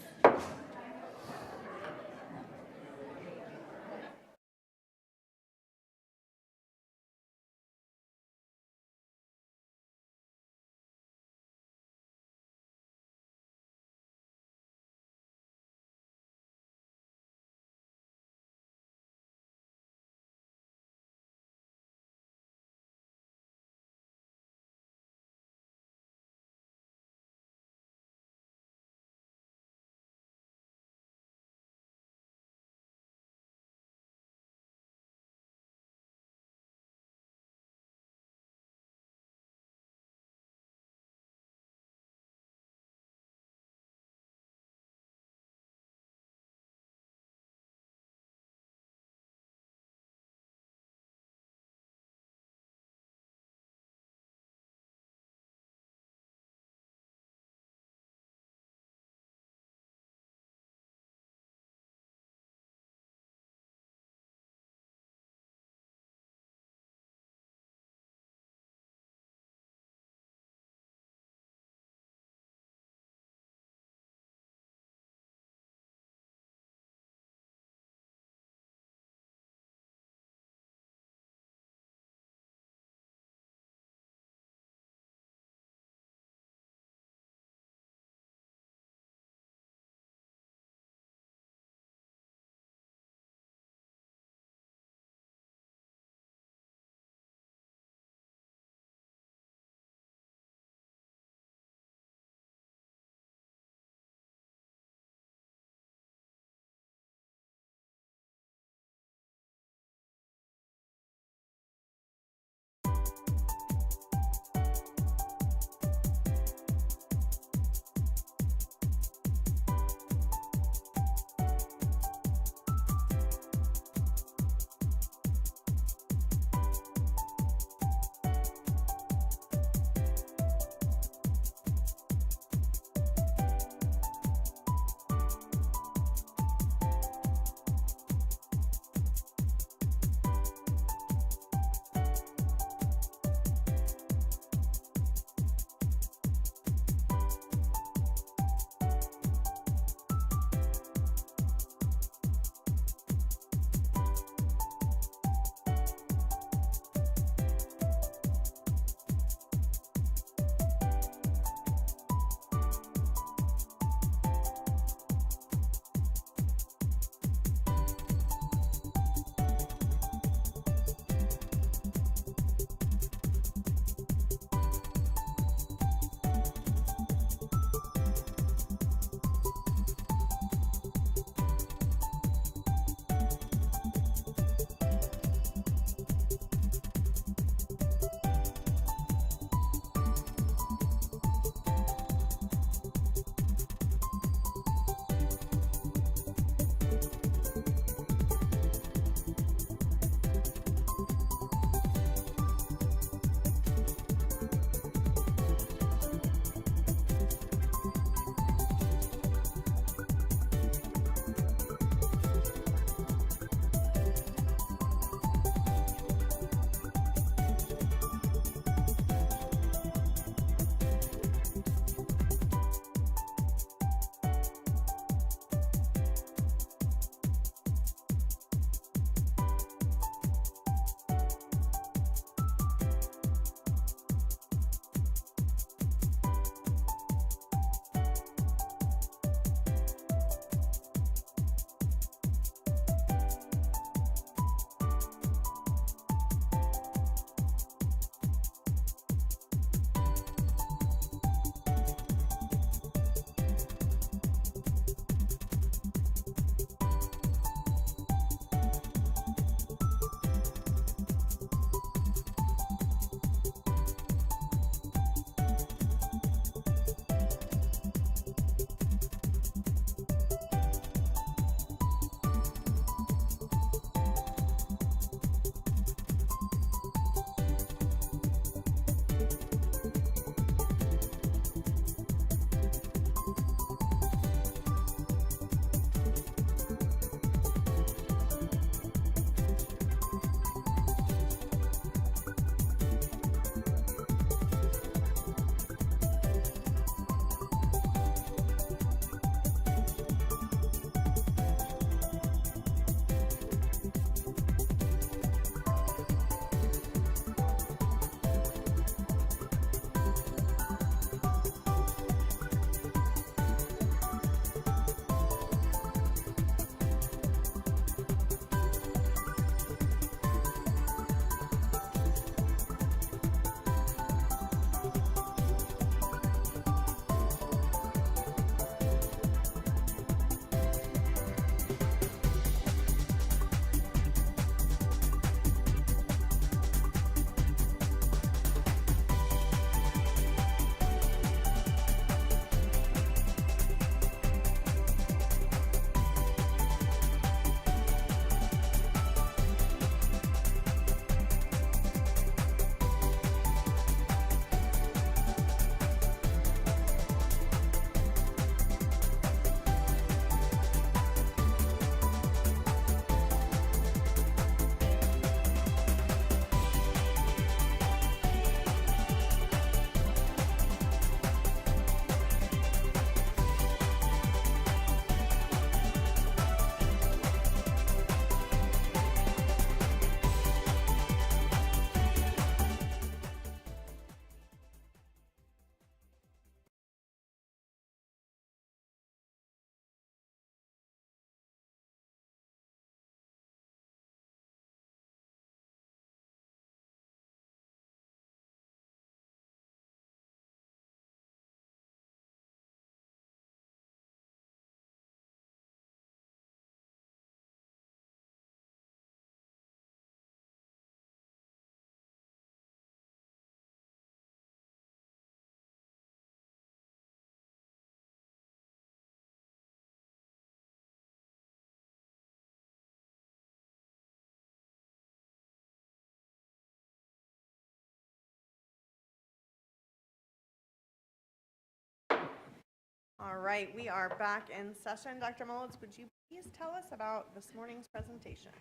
All right, we are back in session. Dr. Mullins, would you please tell us about this morning's presentation?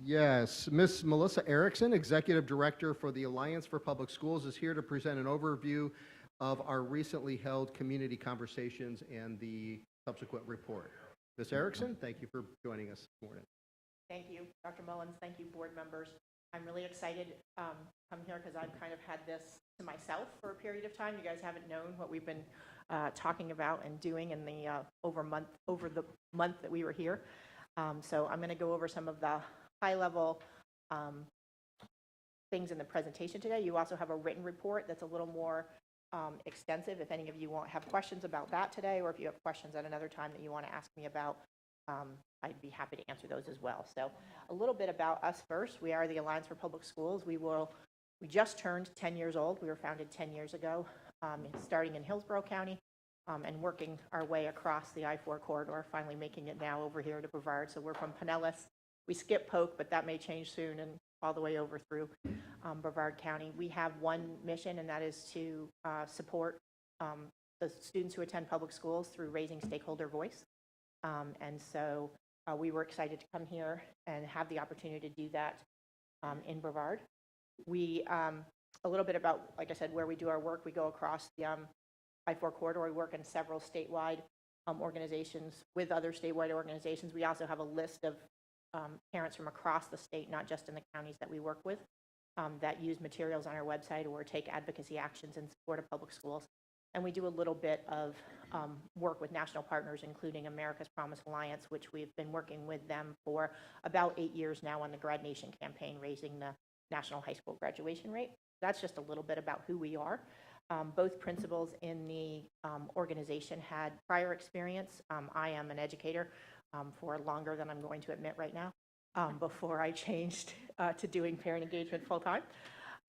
Yes, Miss Melissa Erickson, Executive Director for the Alliance for Public Schools, is here to present an overview of our recently held community conversations and the subsequent report. Ms. Erickson, thank you for joining us this morning. Thank you, Dr. Mullins. Thank you, board members. I'm really excited to come here because I've kind of had this to myself for a period of time. You guys haven't known what we've been talking about and doing in the over the month that we were here. So I'm going to go over some of the high-level things in the presentation today. You also have a written report that's a little more extensive. If any of you have questions about that today, or if you have questions at another time that you want to ask me about, I'd be happy to answer those as well. So a little bit about us first. We are the Alliance for Public Schools. We just turned 10 years old. We were founded 10 years ago, starting in Hillsborough County and working our way across the I-4 corridor, finally making it now over here to Brevard. So we're from Pinellas. We skip Polk, but that may change soon, and all the way over through Brevard County. We have one mission, and that is to support the students who attend public schools through raising stakeholder voice. And so we were excited to come here and have the opportunity to do that in Brevard. We, a little bit about, like I said, where we do our work. We go across the I-4 corridor. We work in several statewide organizations with other statewide organizations. We also have a list of parents from across the state, not just in the counties that we work with, that use materials on our website or take advocacy actions in support of public schools. And we do a little bit of work with national partners, including America's Promise Alliance, which we've been working with them for about 8 years now on the Grad Nation campaign, raising the national high school graduation rate. That's just a little bit about who we are. Both principals in the organization had prior experience. I am an educator for longer than I'm going to admit right now, before I changed to doing parent engagement full-time.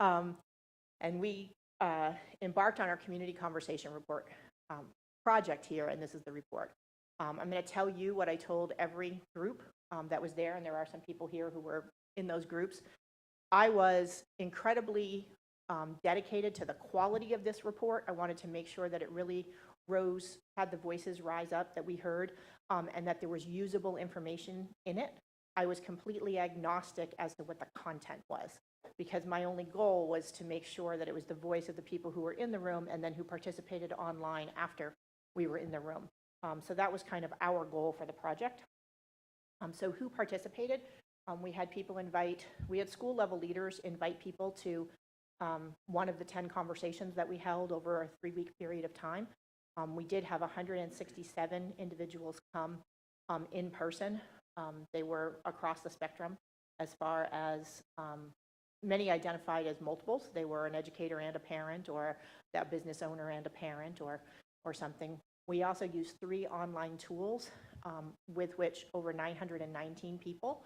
And we embarked on our community conversation report project here, and this is the report. I'm going to tell you what I told every group that was there, and there are some people here who were in those groups. I was incredibly dedicated to the quality of this report. I wanted to make sure that it really had the voices rise up that we heard, and that there was usable information in it. I was completely agnostic as to what the content was, because my only goal was to make sure that it was the voice of the people who were in the room and then who participated online after we were in the room. So that was kind of our goal for the project. So who participated? We had school level leaders invite people to one of the 10 conversations that we held over a 3-week period of time. We did have 167 individuals come in person. They were across the spectrum as far as many identified as multiples. They were an educator and a parent, or that business owner and a parent, or something. We also used 3 online tools with which over 919 people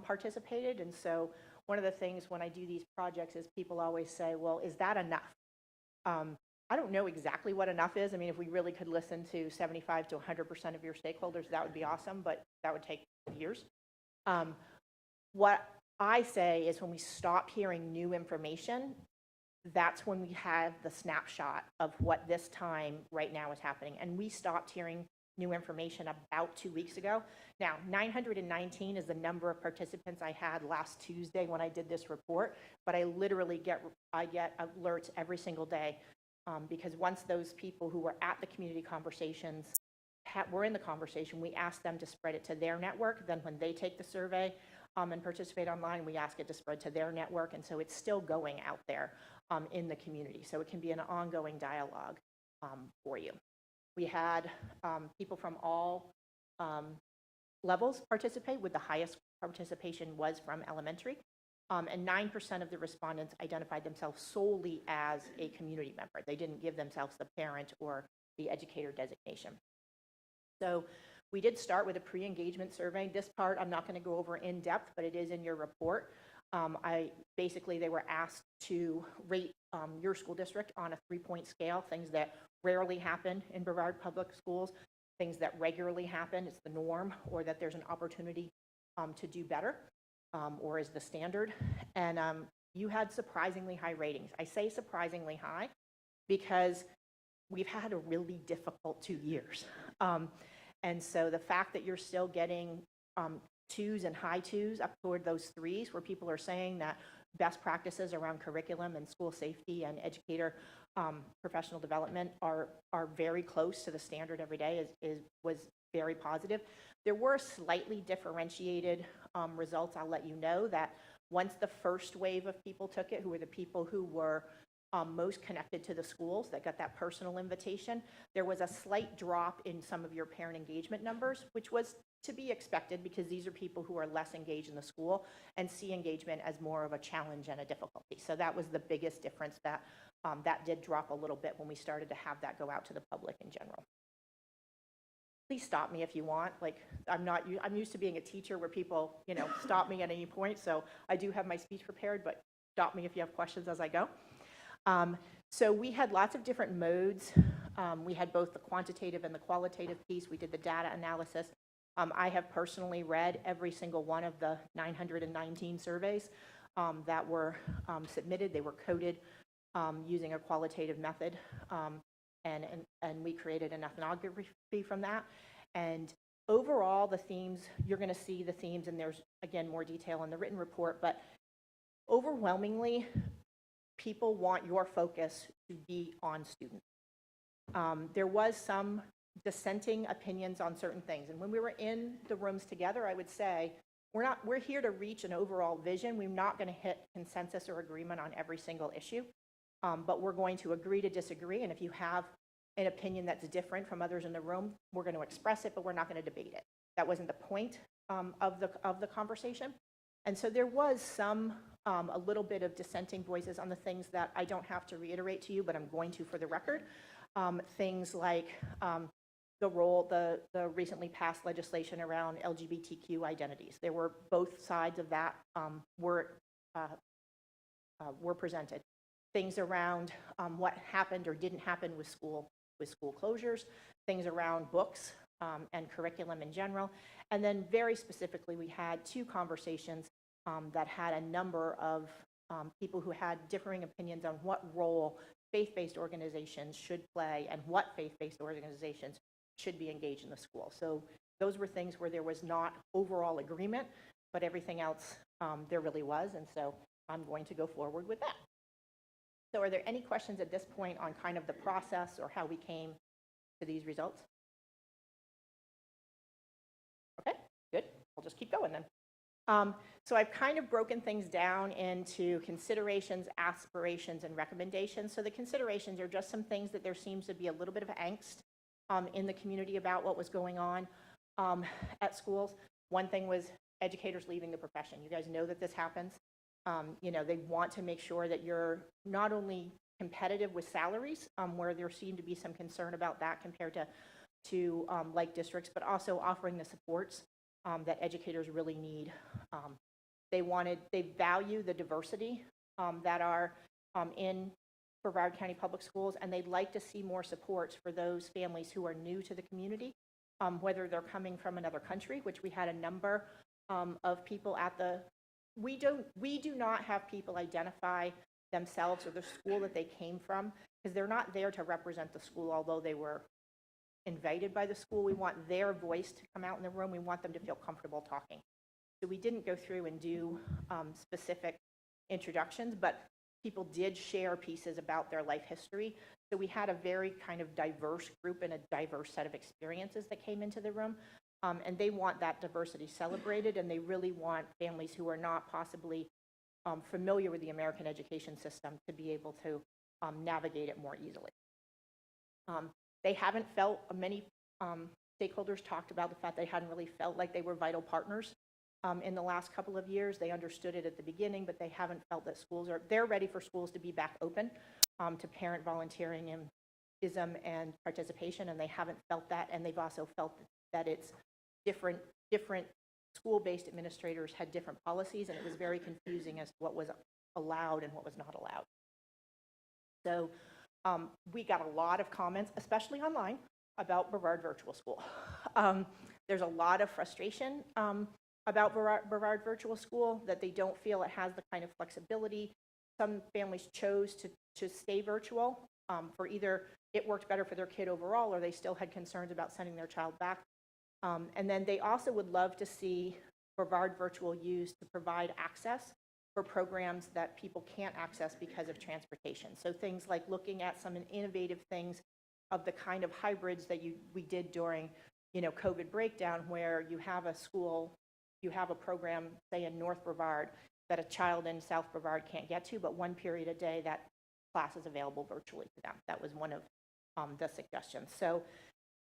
participated. And so one of the things when I do these projects is people always say, well, is that enough? I don't know exactly what enough is. I mean, if we really could listen to 75 to 100% of your stakeholders, that would be awesome, but that would take years. What I say is when we stop hearing new information, that's when we have the snapshot of what this time right now is happening. And we stopped hearing new information about 2 weeks ago. Now, 919 is the number of participants I had last Tuesday when I did this report, but I literally get alerts every single day, because once those people who were at the community conversations were in the conversation, we ask them to spread it to their network. Then when they take the survey and participate online, we ask it to spread to their network. And so it's still going out there in the community. So it can be an ongoing dialogue for you. We had people from all levels participate, with the highest participation was from elementary. And 9% of the respondents identified themselves solely as a community member. They didn't give themselves the parent or the educator designation. So we did start with a pre-engagement survey. This part I'm not going to go over in depth, but it is in your report. They were asked to rate your school district on a 3-point scale, things that rarely happen in Brevard Public Schools, things that regularly happen, it's the norm, or that there's an opportunity to do better, or is the standard. And you had surprisingly high ratings. I say surprisingly high because we've had a really difficult 2 years. And so the fact that you're still getting 2s and high 2s up toward those 3s, where people are saying that best practices around curriculum and school safety and educator professional development are very close to the standard every day was very positive. There were slightly differentiated results. I'll let you know that once the first wave of people took it, who were the people who were most connected to the schools that got that personal invitation, there was a slight drop in some of your parent engagement numbers, which was to be expected because these are people who are less engaged in the school and see engagement as more of a challenge and a difficulty. So that was the biggest difference, that that did drop a little bit when we started to have that go out to the public in general. Please stop me if you want. Like, I'm used to being a teacher where people, stop me at any point. So I do have my speech prepared, but stop me if you have questions as I go. So we had lots of different modes. We had both the quantitative and the qualitative piece. We did the data analysis. I have personally read every single one of the 919 surveys that were submitted. They were coded using a qualitative method, and we created an ethnography from that. And overall, the themes, you're going to see the themes, and there's, again, more detail in the written report, but overwhelmingly, people want your focus to be on students. There was some dissenting opinions on certain things, and when we were in the rooms together, I would say, we're here to reach an overall vision. We're not going to hit consensus or agreement on every single issue, but we're going to agree to disagree, and if you have an opinion that's different from others in the room, we're going to express it, but we're not going to debate it. That wasn't the point of the conversation. And so there was some, a little bit of dissenting voices on the things that I don't have to reiterate to you, but I'm going to for the record. Things like the recently passed legislation around LGBTQ identities. There were both sides of that were presented. Things around what happened or didn't happen with school closures, things around books and curriculum in general. And then very specifically, we had 2 conversations that had a number of people who had differing opinions on what role faith-based organizations should play and what faith-based organizations should be engaged in the school. So those were things where there was not overall agreement, but everything else there really was. And so I'm going to go forward with that. So are there any questions at this point on kind of the process or how we came to these results? Okay, good. We'll just keep going then. So I've kind of broken things down into considerations, aspirations, and recommendations. So the considerations are just some things that there seems to be a little bit of angst in the community about what was going on at schools. One thing was educators leaving the profession. You guys know that this happens. They want to make sure that you're not only competitive with salaries, where there seemed to be some concern about that compared to like districts, but also offering the supports that educators really need. They value the diversity that are in Brevard County Public Schools, and they'd like to see more supports for those families who are new to the community, whether they're coming from another country, which we had a number of people at the. We do not have people identify themselves or the school that they came from, because they're not there to represent the school, although they were invited by the school. We want their voice to come out in the room. We want them to feel comfortable talking. So we didn't go through and do specific introductions, but people did share pieces about their life history. So we had a very kind of diverse group and a diverse set of experiences that came into the room. And they want that diversity celebrated, and they really want families who are not possibly familiar with the American education system to be able to navigate it more easily. They haven't felt, many stakeholders talked about the fact they hadn't really felt like they were vital partners in the last couple of years. They understood it at the beginning, but they haven't felt that they're ready for schools to be back open to parent volunteerism and participation, and they haven't felt that, and they've also felt that it's different school-based administrators had different policies, and it was very confusing as to what was allowed and what was not allowed. So we got a lot of comments, especially online, about Brevard Virtual School. There's a lot of frustration about Brevard Virtual School, that they don't feel it has the kind of flexibility. Some families chose to stay virtual for either it worked better for their kid overall, or they still had concerns about sending their child back. And then they also would love to see Brevard Virtual used to provide access for programs that people can't access because of transportation. So things like looking at some innovative things of the kind of hybrids that we did during, COVID breakdown, where you have a school, you have a program, say in North Brevard, that a child in South Brevard can't get to, but one period a day that class is available virtually to them. That was one of the suggestions. So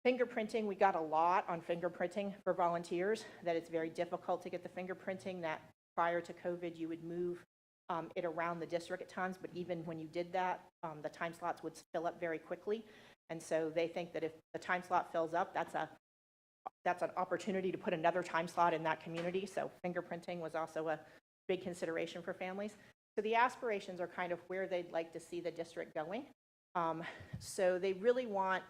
fingerprinting, we got a lot on fingerprinting for volunteers, that it's very difficult to get the fingerprinting, that prior to COVID you would move it around the district at times, but even when you did that, the time slots would fill up very quickly. And so they think that if the time slot fills up, that's an opportunity to put another time slot in that community. So fingerprinting was also a big consideration for families. So the aspirations are kind of where they'd like to see the district going. So they really want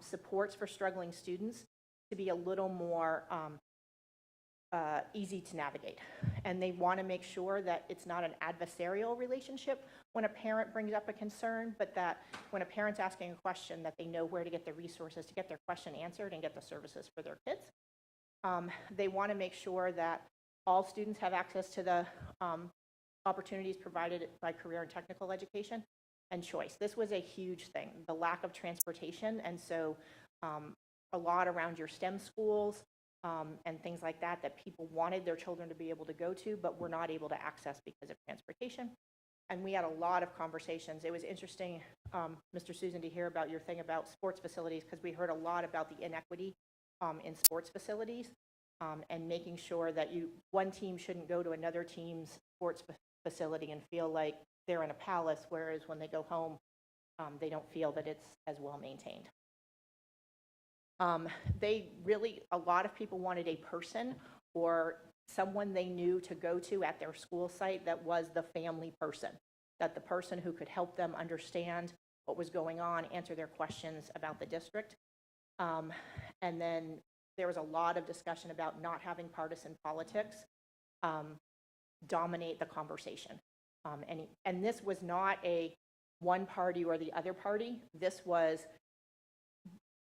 supports for struggling students to be a little more easy to navigate. And they want to make sure that it's not an adversarial relationship when a parent brings up a concern, but that when a parent's asking a question, that they know where to get the resources to get their question answered and get the services for their kids. They want to make sure that all students have access to the opportunities provided by career and technical education and choice. This was a huge thing, the lack of transportation, and so a lot around your STEM schools and things like that people wanted their children to be able to go to, but were not able to access because of transportation. And we had a lot of conversations. It was interesting, Mr. Susan, to hear about your thing about sports facilities, because we heard a lot about the inequity in sports facilities and making sure that one team shouldn't go to another team's sports facility and feel like they're in a palace, whereas when they go home, they don't feel that it's as well maintained. A lot of people wanted a person or someone they knew to go to at their school site that was the family person, that the person who could help them understand what was going on, answer their questions about the district. And then there was a lot of discussion about not having partisan politics dominate the conversation. And this was not a one party or the other party. This was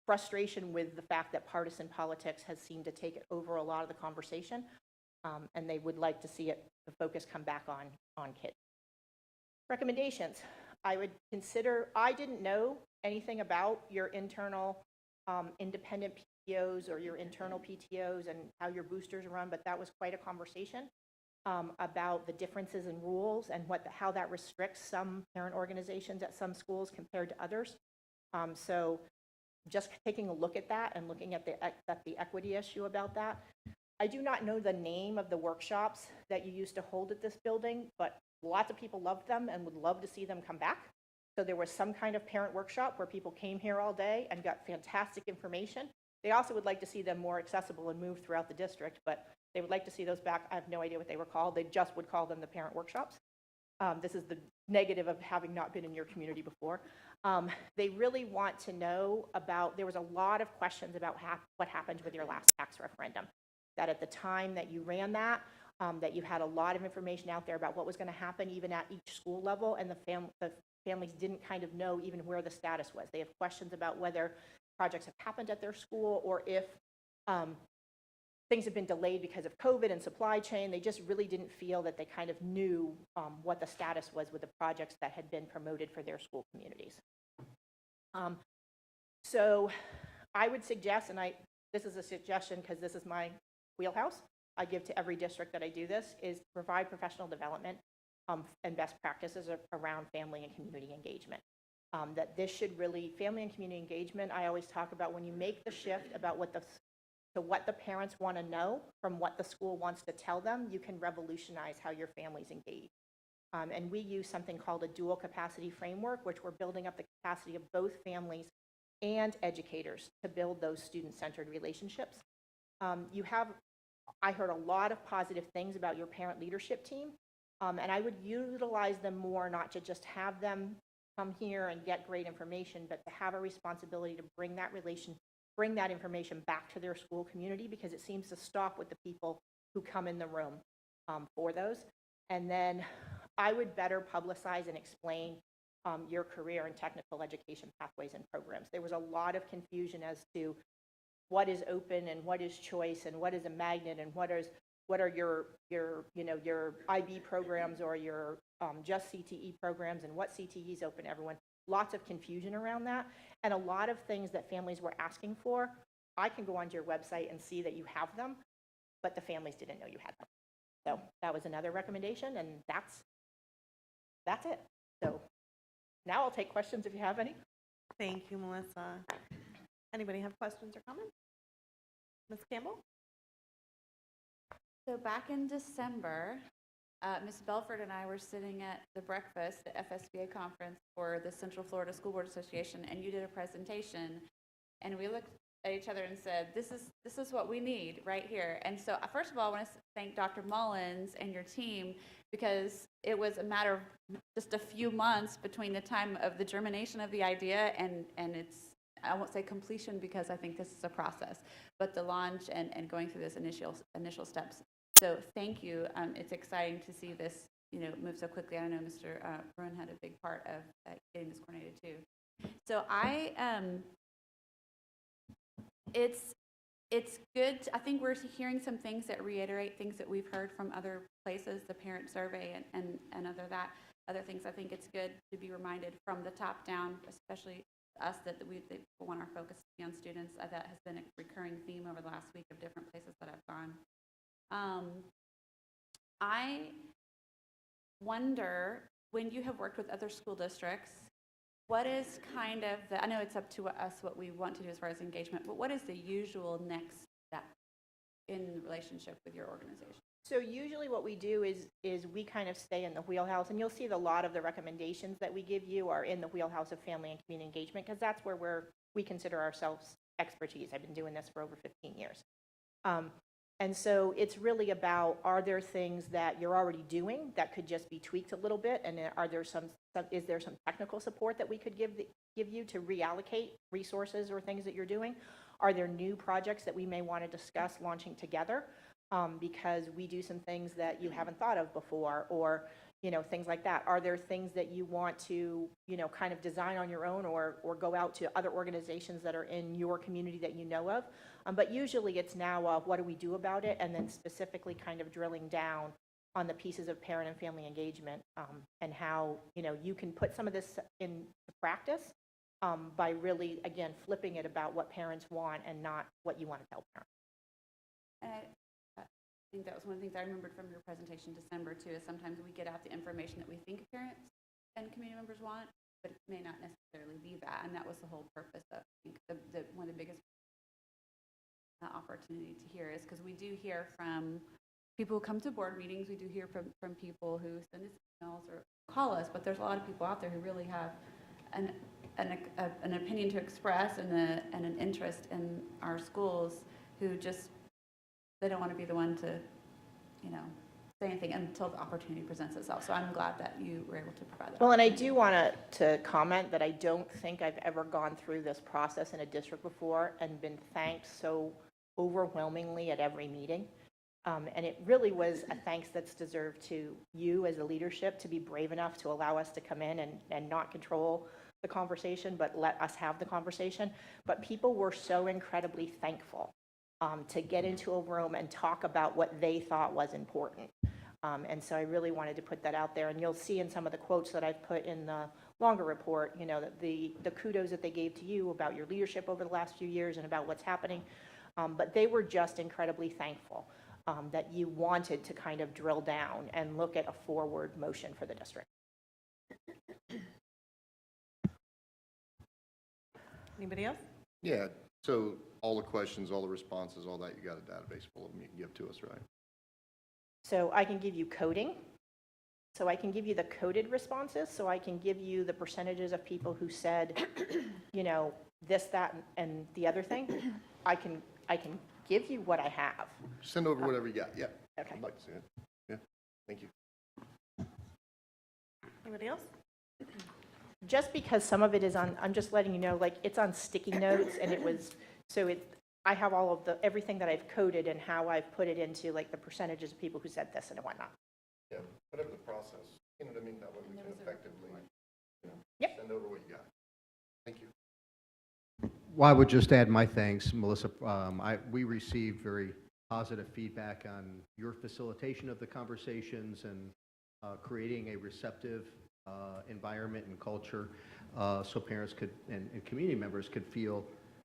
frustration with the fact that partisan politics has seemed to take over a lot of the conversation, and they would like to see the focus come back on kids. Recommendations. I didn't know anything about your internal independent PTOs or your internal PTOs and how your boosters run, but that was quite a conversation about the differences in rules and how that restricts some parent organizations at some schools compared to others. So just taking a look at that and looking at the equity issue about that. I do not know the name of the workshops that you used to hold at this building, but lots of people loved them and would love to see them come back. So there was some kind of parent workshop where people came here all day and got fantastic information. They also would like to see them more accessible and moved throughout the district, but they would like to see those back. I have no idea what they were called. They just would call them the parent workshops. This is the negative of having not been in your community before. They really want to know there was a lot of questions about what happened with your last tax referendum. That at the time that you ran that you had a lot of information out there about what was going to happen even at each school level, and the families didn't kind of know even where the status was. They have questions about whether projects have happened at their school or if things have been delayed because of COVID and supply chain. They just really didn't feel that they kind of knew what the status was with the projects that had been promoted for their school communities. So I would suggest, and this is a suggestion because this is my wheelhouse, I give to every district that I do this, is provide professional development and best practices around family and community engagement. That this should really, family and community engagement, I always talk about when you make the shift about what the parents want to know from what the school wants to tell them, you can revolutionize how your families engage. And we use something called a dual capacity framework, which we're building up the capacity of both families and educators to build those student-centered relationships. I heard a lot of positive things about your parent leadership team, and I would utilize them more, not to just have them come here and get great information, but to have a responsibility to bring that information back to their school community, because it seems to stop with the people who come in the room for those. And then I would better publicize and explain your career and technical education pathways and programs. There was a lot of confusion as to what is open and what is choice and what is a magnet and what are your your IB programs or your just CTE programs and what CTE is open to everyone. Lots of confusion around that, and a lot of things that families were asking for. I can go onto your website and see that you have them, but the families didn't know you had them. So that was another recommendation, and that's it. So now I'll take questions if you have any. Thank you, Melissa. Anybody have questions or comments? Ms. Campbell? So back in December, Ms. Belford and I were sitting at the breakfast at FSBA conference for the Central Florida School Board Association, and you did a presentation, and we looked at each other and said, this is what we need right here. And so first of all, I want to thank Dr. Mullins and your team, because it was a matter of just a few months between the time of the germination of the idea and its, I won't say completion because I think this is a process, but the launch and going through those initial steps. So thank you. It's exciting to see this, move so quickly. I know Mr. Bruin had a big part of getting this coordinated too. So it's good. I think we're hearing some things that reiterate things that we've heard from other places, the parent survey and other things. I think it's good to be reminded from the top down, especially us, that we want our focus to be on students. That has been a recurring theme over the last week of different places that I've gone. I wonder, when you have worked with other school districts, what is kind of I know it's up to us what we want to do as far as engagement, but what is the usual next step in relationship with your organization? So usually what we do is we kind of stay in the wheelhouse, and you'll see a lot of the recommendations that we give you are in the wheelhouse of family and community engagement, because that's where we consider ourselves expertise. I've been doing this for over 15 years. And so it's really about, are there things that you're already doing that could just be tweaked a little bit, and is there some technical support that we could give you to reallocate resources or things that you're doing? Are there new projects that we may want to discuss launching together? Because we do some things that you haven't thought of before, or things like that. Are there things that you want to kind of design on your own, or go out to other organizations that are in your community that you know of? But usually it's now what do we do about it, and then specifically kind of drilling down on the pieces of parent and family engagement, and how you can put some of this into practice by really, again, flipping it about what parents want and not what you want to tell parents. And I think that was one of the things I remembered from your presentation in December too, is sometimes we get out the information that we think parents and community members want, but it may not necessarily be that. And that was the whole purpose of, I think, one of the biggest opportunity to hear is, because we do hear from people who come to board meetings, we do hear from people who send us emails or call us, but there's a lot of people out there who really have an opinion to express and an interest in our schools, who just, they don't want to be the one to, say anything until the opportunity presents itself. So I'm glad that you were able to provide that. Well, and I do want to comment that I don't think I've ever gone through this process in a district before and been thanked so overwhelmingly at every meeting. And it really was a thanks that's deserved to you as a leadership to be brave enough to allow us to come in and not control the conversation, but let us have the conversation. But people were so incredibly thankful to get into a room and talk about what they thought was important. And so I really wanted to put that out there. And you'll see in some of the quotes that I've put in the longer report, that the kudos that they gave to you about your leadership over the last few years and about what's happening. But they were just incredibly thankful that you wanted to kind of drill down and look at a forward motion for the district. Anybody else? Yeah, so all the questions, all the responses, all that, you got a database full of them you can give to us, right? So I can give you coding. So I can give you the coded responses. So I can give you the percentages of people who said, this, that, and the other thing. I can give you what I have. Send over whatever you got. Yeah. Okay. I'd like to see it. Yeah. Thank you. Anybody else? Just because some of it is on, I'm just letting you know, like, it's on sticky notes, and it was, I have all of everything that I've coded and how I've put it into, like, the percentages of people who said this and whatnot. Yeah, whatever the process, you know what I mean, that way we can effectively, Send over what you got. Thank you. Well, I would just add my thanks, Melissa. We received very positive feedback on your facilitation of the conversations and creating a receptive environment and culture so parents could and community members could feel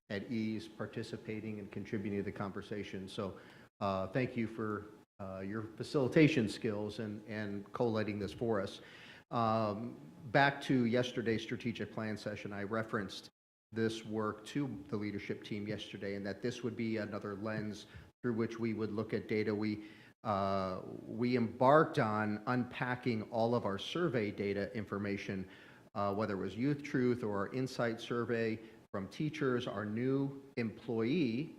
at ease participating and contributing to the conversation. So thank you for your facilitation skills and collating this for us. Back to yesterday's strategic plan session, I referenced this work to the leadership team yesterday, and that this would be another lens through which we would look at data. We embarked on unpacking all of our survey data information, whether it was Youth Truth or our Insight survey from teachers, our new employee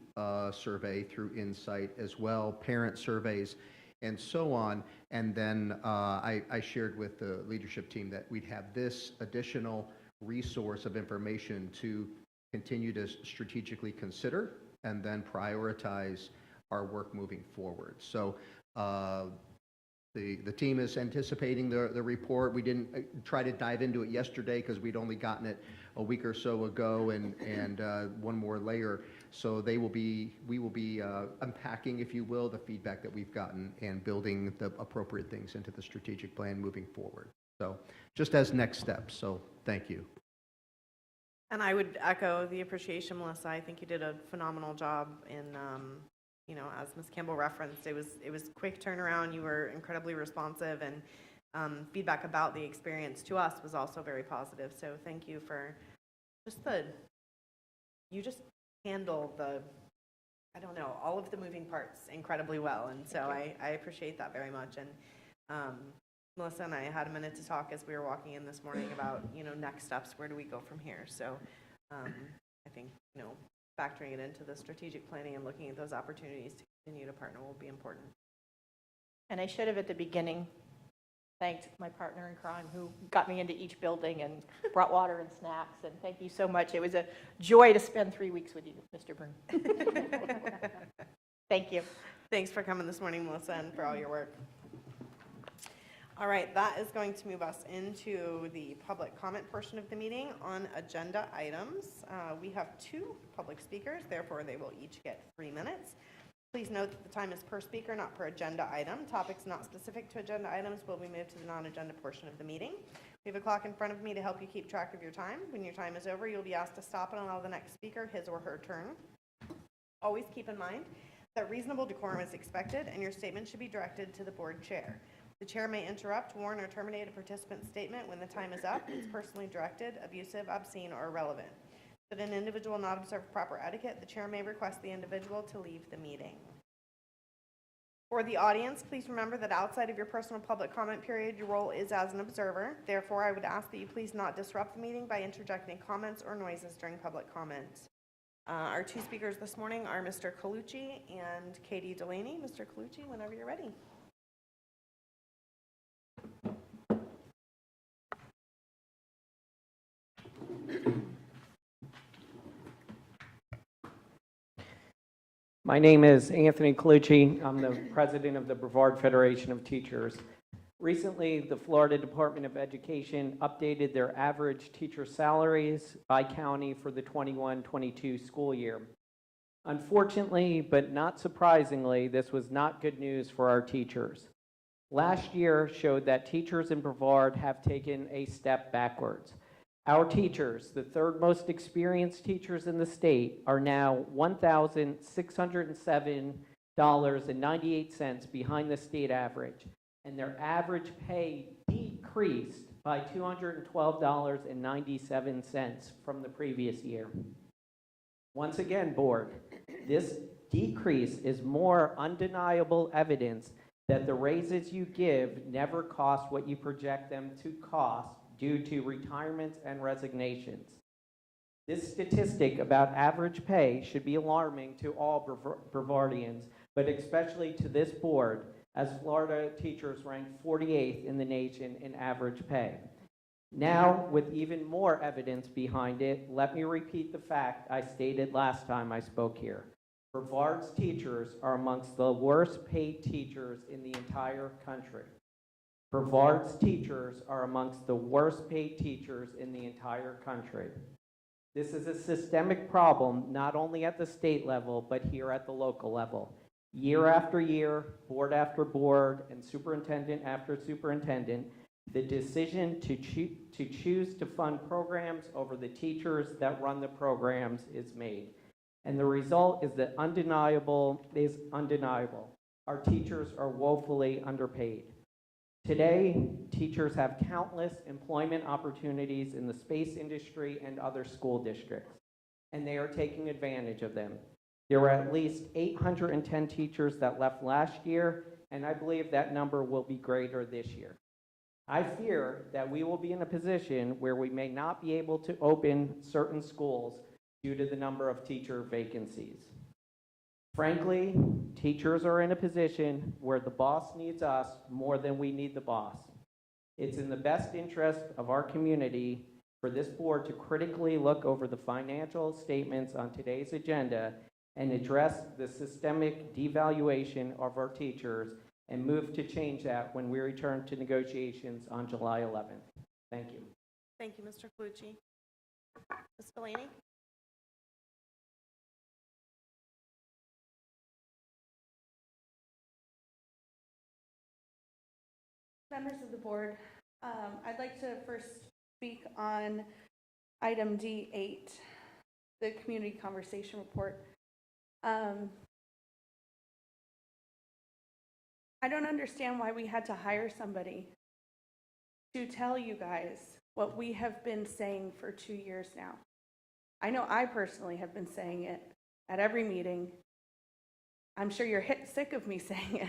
survey through Insight as well, parent surveys, and so on. And then I shared with the leadership team that we'd have this additional resource of information to continue to strategically consider and then prioritize our work moving forward. So the team is anticipating the report. We didn't try to dive into it yesterday because we'd only gotten it a week or so ago and one more layer. So we will be unpacking, if you will, the feedback that we've gotten and building the appropriate things into the strategic plan moving forward. So just as next steps. So thank you. And I would echo the appreciation, Melissa. I think you did a phenomenal job in, as Ms. Campbell referenced, it was quick turnaround. You were incredibly responsive, and feedback about the experience to us was also very positive. So thank you for you just handle all of the moving parts incredibly well. And so I appreciate that very much. And Melissa and I had a minute to talk as we were walking in this morning about, next steps, where do we go from here? So I think, factoring it into the strategic planning and looking at those opportunities to continue to partner will be important. And I should have at the beginning thanked my partner in crime who got me into each building and brought water and snacks. And thank you so much. It was a joy to spend 3 weeks with you, Mr. Byrne. Thank you. Thanks for coming this morning, Melissa, and for all your work. All right, that is going to move us into the public comment portion of the meeting on agenda items. We have 2 public speakers, therefore they will each get 3 minutes. Please note that the time is per speaker, not per agenda item. Topics not specific to agenda items will be moved to the non-agenda portion of the meeting. We have a clock in front of me to help you keep track of your time. When your time is over, you'll be asked to stop and allow the next speaker his or her turn. Always keep in mind that reasonable decorum is expected, and your statement should be directed to the board chair. The chair may interrupt, warn, or terminate a participant's statement when the time is up. It's personally directed, abusive, obscene, or irrelevant. Should an individual not observe proper etiquette, the chair may request the individual to leave the meeting. For the audience, please remember that outside of your personal public comment period, your role is as an observer. Therefore, I would ask that you please not disrupt the meeting by interjecting comments or noises during public comment. Our 2 speakers this morning are Mr. Colucci and Katie Delaney. Mr. Colucci, whenever you're ready. My name is Anthony Colucci. I'm the president of the Brevard Federation of Teachers. Recently, the Florida Department of Education updated their average teacher salaries by county for the 21-22 school year. Unfortunately, but not surprisingly, this was not good news for our teachers. Last year showed that teachers in Brevard have taken a step backwards. Our teachers, the 3rd most experienced teachers in the state, are now $1,607.98 behind the state average, and their average pay decreased by $212.97 from the previous year. Once again, board, this decrease is more undeniable evidence that the raises you give never cost what you project them to cost due to retirements and resignations. This statistic about average pay should be alarming to all Brevardians, but especially to this board, as Florida teachers rank 48th in the nation in average pay. Now, with even more evidence behind it, let me repeat the fact I stated last time I spoke here. Brevard's teachers are amongst the worst paid teachers in the entire country. Brevard's teachers are amongst the worst paid teachers in the entire country. This is a systemic problem, not only at the state level, but here at the local level. Year after year, board after board, and superintendent after superintendent, the decision to choose to fund programs over the teachers that run the programs is made. And the result is that undeniable. Our teachers are woefully underpaid. Today, teachers have countless employment opportunities in the space industry and other school districts, and they are taking advantage of them. There were at least 810 teachers that left last year, and I believe that number will be greater this year. I fear that we will be in a position where we may not be able to open certain schools due to the number of teacher vacancies. Frankly, teachers are in a position where the boss needs us more than we need the boss. It's in the best interest of our community for this board to critically look over the financial statements on today's agenda and address the systemic devaluation of our teachers and move to change that when we return to negotiations on July 11th. Thank you. Thank you, Mr. Colucci. Ms. Delaney? Members of the board, I'd like to first speak on item D8, the community conversation report. I don't understand why we had to hire somebody to tell you guys what we have been saying for 2 years now. I know I personally have been saying it at every meeting. I'm sure you're sick of me saying it.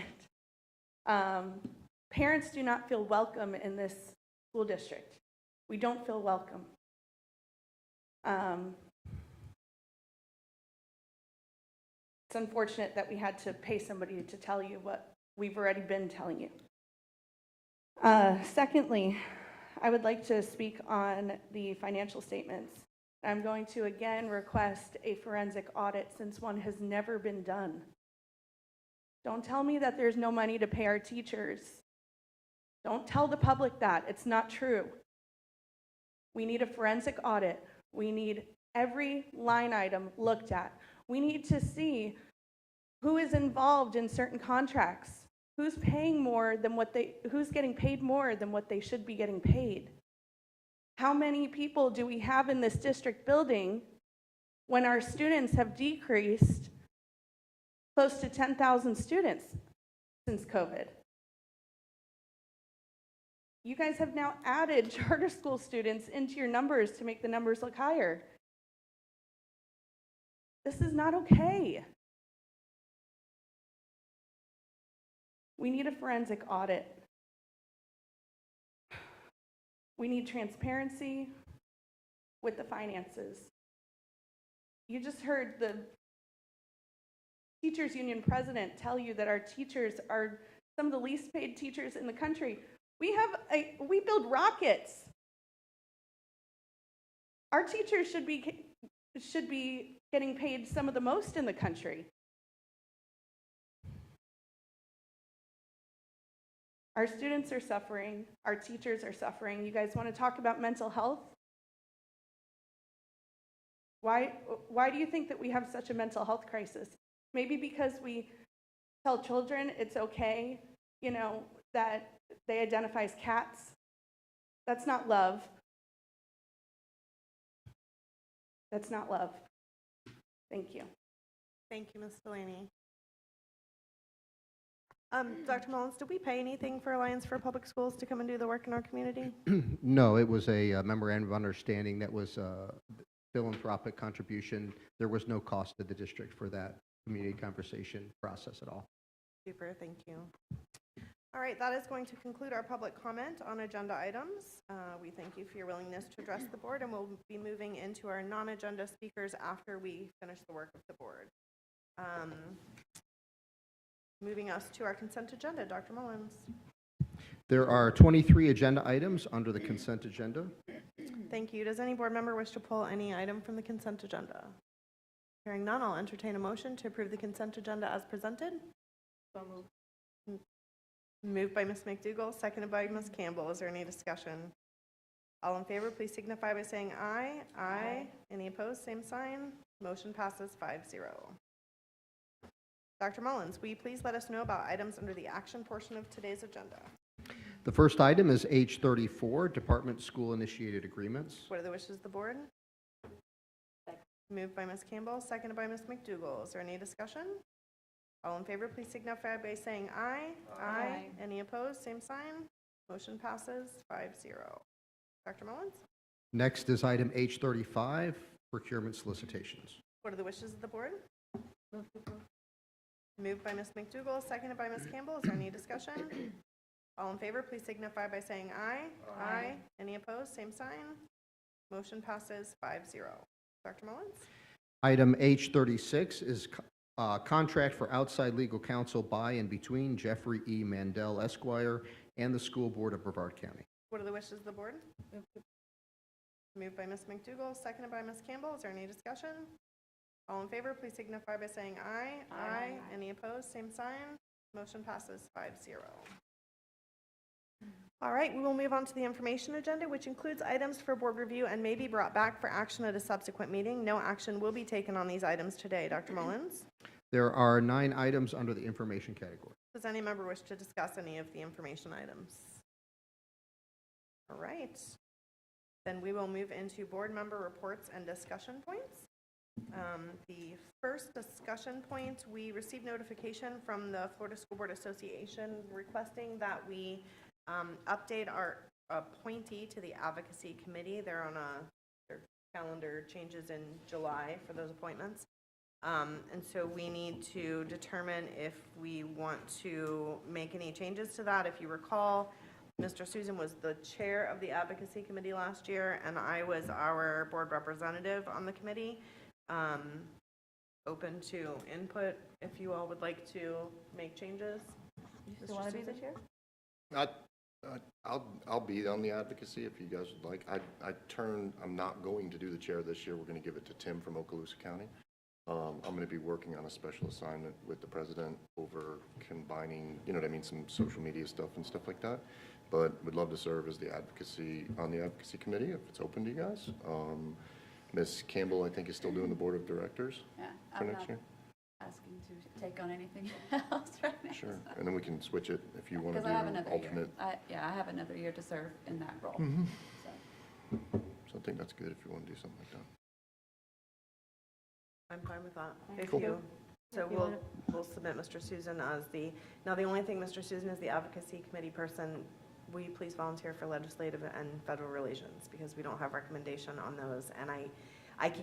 Parents do not feel welcome in this school district. We don't feel welcome. It's unfortunate that we had to pay somebody to tell you what we've already been telling you. Secondly, I would like to speak on the financial statements. I'm going to again request a forensic audit since one has never been done. Don't tell me that there's no money to pay our teachers. Don't tell the public that. It's not true. We need a forensic audit. We need every line item looked at. We need to see who is involved in certain contracts, who's paying more than who's getting paid more than what they should be getting paid. How many people do we have in this district building when our students have decreased close to 10,000 students since COVID? You guys have now added charter school students into your numbers to make the numbers look higher. This is not okay. We need a forensic audit. We need transparency with the finances. You just heard the teachers union president tell you that our teachers are some of the least paid teachers in the country. We build rockets. Our teachers should be getting paid some of the most in the country. Our students are suffering. Our teachers are suffering. You guys want to talk about mental health? Why do you think that we have such a mental health crisis? Maybe because we tell children it's okay, that they identify as cats. That's not love. That's not love. Thank you. Thank you, Ms. Delaney. Dr. Mullins, did we pay anything for Alliance for Public Schools to come and do the work in our community? No, it was a memorandum of understanding that was a philanthropic contribution. There was no cost to the district for that community conversation process at all. Super, thank you. All right, that is going to conclude our public comment on agenda items. We thank you for your willingness to address the board, and we'll be moving into our non-agenda speakers after we finish the work of the board. Moving us to our consent agenda, Dr. Mullins. There are 23 agenda items under the consent agenda. Thank you. Does any board member wish to pull any item from the consent agenda? Hearing none, I'll entertain a motion to approve the consent agenda as presented. So moved. Moved by Ms. McDougall, seconded by Ms. Campbell. Is there any discussion? All in favor, please signify by saying aye. Aye. Any opposed, same sign. Motion passes 5-0. Dr. Mullins, will you please let us know about items under the action portion of today's agenda? The first item is H34, Department School Initiated Agreements. What are the wishes of the board? Moved by Ms. Campbell, seconded by Ms. McDougall. Is there any discussion? All in favor, please signify by saying aye. Aye. Any opposed, same sign. Motion passes 5-0. Dr. Mullins? Next is item H35, Procurement Solicitations. What are the wishes of the board? Moved by Ms. McDougall, seconded by Ms. Campbell. Is there any discussion? All in favor, please signify by saying aye. Aye. Any opposed, same sign. Motion passes 5-0. Dr. Mullins? Item H36 is contract for outside legal counsel by and between Jeffrey E. Mandel Esquire and the School Board of Brevard County. What are the wishes of the board? Moved by Ms. McDougall, seconded by Ms. Campbell. Is there any discussion? All in favor, please signify by saying aye. Aye. Any opposed, same sign. Motion passes 5-0. All right, we will move on to the information agenda, which includes items for board review and may be brought back for action at a subsequent meeting. No action will be taken on these items today. Dr. Mullins? There are 9 items under the information category. Does any member wish to discuss any of the information items? All right. Then we will move into board member reports and discussion points. The first discussion point, we received notification from the Florida School Board Association requesting that we update our appointee to the advocacy committee. They're on their calendar changes in July for those appointments. And so we need to determine if we want to make any changes to that. If you recall, Mr. Susan was the chair of the advocacy committee last year, and I was our board representative on the committee. Open to input if you all would like to make changes. You still want to be the chair? I'll be on the advocacy if you guys would like. I'm not going to do the chair this year. We're going to give it to Tim from Okaloosa County. I'm going to be working on a special assignment with the president over combining, you know what I mean, some social media stuff and stuff like that. But would love to serve as the advocacy on the advocacy committee if it's open to you guys. Ms. Campbell, I think, is still doing the board of directors for next year. Asking to take on anything else right now. Sure, and then we can switch it if you want to Because do I have another alternate. year. I have another year to serve in that role. Mhm. So. So I think that's good if you want to do something like that. I'm fine with that. If Cool. you, so If you we'll submit Mr. Susan as now the only thing, Mr. Susan is the advocacy committee person. Will you please volunteer for legislative and federal relations, because we don't have recommendation on those, and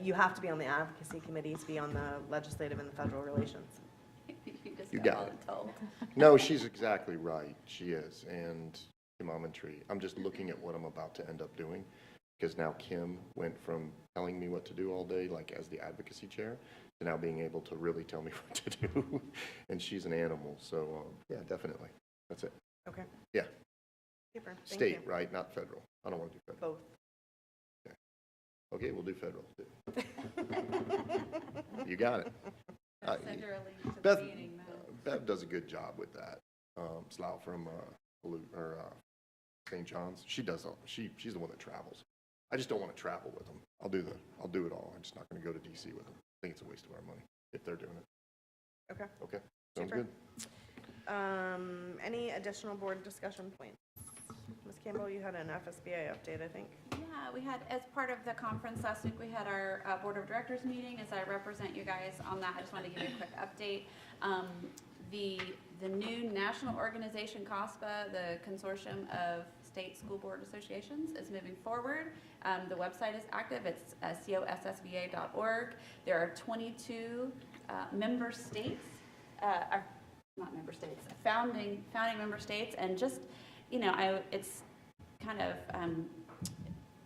you have to be on the advocacy committee to be on the legislative and the federal relations. You got it. No, she's exactly right. She is, and Tree. I'm just looking at what I'm about to end up doing, because now Kim went from telling me what to do all day, like as the advocacy chair, to now being able to really tell me what to do, and she's an animal. So yeah, definitely. That's it. Okay. Yeah. Super. Thank State, you. right? Not federal. I don't want to do federal. Both. Okay, we'll do federal too. You got it. Send her a link to the Beth, meeting. Bev does a good job with that. Slough from St. John's. She does. She's the one that travels. I just don't want to travel with them. I'll do it all. I'm just not going to go to DC with them. I think it's a waste of our money if they're doing it. Okay. Okay. Sounds Super. good. Any additional board discussion points? Ms. Campbell, you had an FSBA update, I think. Yeah, we had, as part of the conference last week, we had our board of directors meeting. As I represent you guys on that, I just wanted to give you a quick update. The new national organization, COSPA, the Consortium of State School Board Associations, is moving forward. The website is active. It's cossba.org. There are 22 member states, not member states, founding member states, and just, you know, it's kind of,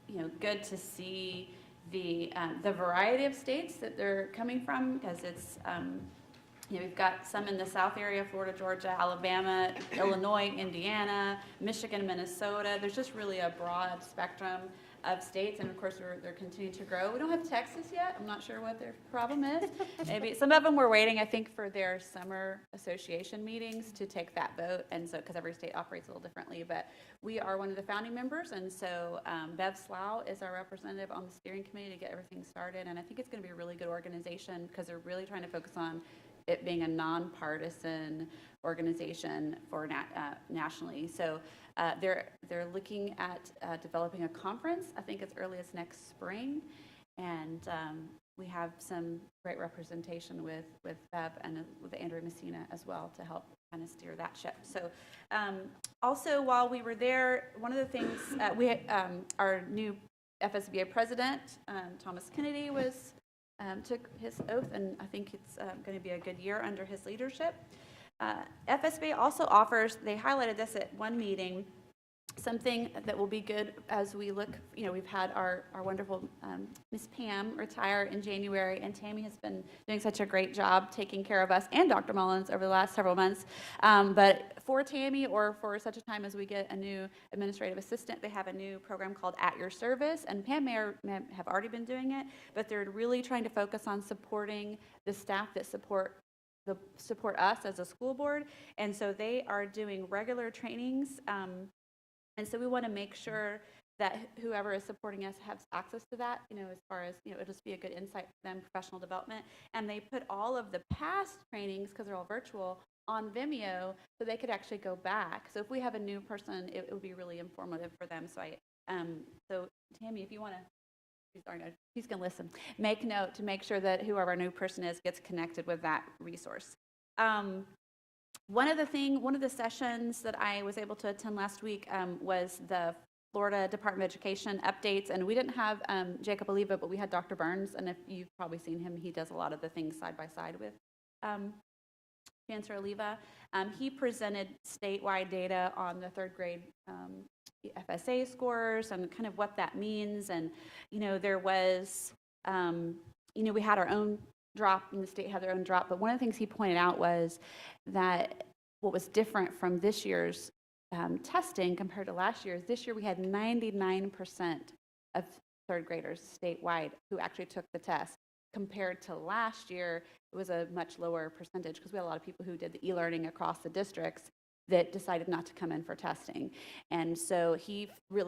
you know, good to see the variety of states that they're coming from, because it's, you know, we've got some in the South area, Florida, Georgia, Alabama, Illinois, Indiana, Michigan, Minnesota. There's just really a broad spectrum of states, and of course they're continuing to grow. We don't have Texas yet. I'm not sure what their problem is. Maybe some of them were waiting, I think, for their summer association meetings to take that vote, and so because every state operates a little differently. But we are one of the founding members, and so Bev Slough is our representative on the steering committee to get everything started, and I think it's going to be a really good organization because they're really trying to focus on it being a nonpartisan organization for nationally. So they're looking at developing a conference. I think as early as next spring, and we have some great representation with Bev and with Andrew Messina as well to help kind of steer that ship. So also while we were there, one of the things our new FSBA president, Thomas Kennedy, took his oath, and I think it's going to be a good year under his leadership. FSBA also offers, they highlighted this at one meeting, something that will be good as we look, we've had our wonderful Miss Pam retire in January, and Tammy has been doing such a great job taking care of us and Dr. Mullins over the last several months. But for Tammy, or for such a time as we get a new administrative assistant, they have a new program called At Your Service, and Pam may have already been doing it, but they're really trying to focus on supporting the staff that support us as a school board. And so they are doing regular trainings, and so we want to make sure that whoever is supporting us has access to that, as far as, it'll just be a good insight for them, professional development. And they put all of the past trainings, because they're all virtual, on Vimeo, so they could actually go back. So if we have a new person, it would be really informative for them. So so Tammy, if you want to, he's going to listen. Make note to make sure that whoever our new person is gets connected with that resource. One of the sessions that I was able to attend last week was the Florida Department of Education updates, and we didn't have Jacob Oliva, but we had Dr. Burns, and if you've probably seen him, he does a lot of the things side by side with Chancellor Oliva. He presented statewide data on the third grade FSA scores and kind of what that means, and there was we had our own drop, and the state had their own drop, but one of the things he pointed out was that what was different from this year's testing compared to last year's, this year we had 99% of third graders statewide who actually took the test. Compared to last year, it was a much lower percentage because we had a lot of people who did the e-learning across the districts that decided not to come in for testing. And so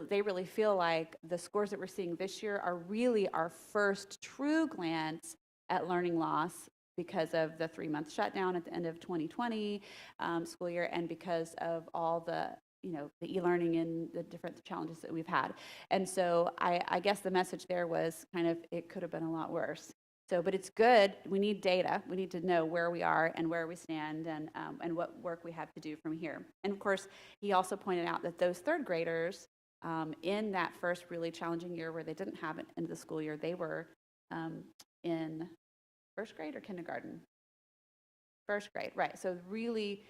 they really feel like the scores that we're seeing this year are really our first true glance at learning loss because of the 3-month shutdown at the end of 2020 school year, and because of all the the e-learning and the different challenges that we've had. And so I guess the message there was kind of, it could have been a lot worse. So, but it's good. We need data. We need to know where we are and where we stand, and what work we have to do from here. And of course, he also pointed out that those third graders in that first really challenging year where they didn't have it into the school year, they were in first grade or kindergarten? First grade, right. So really,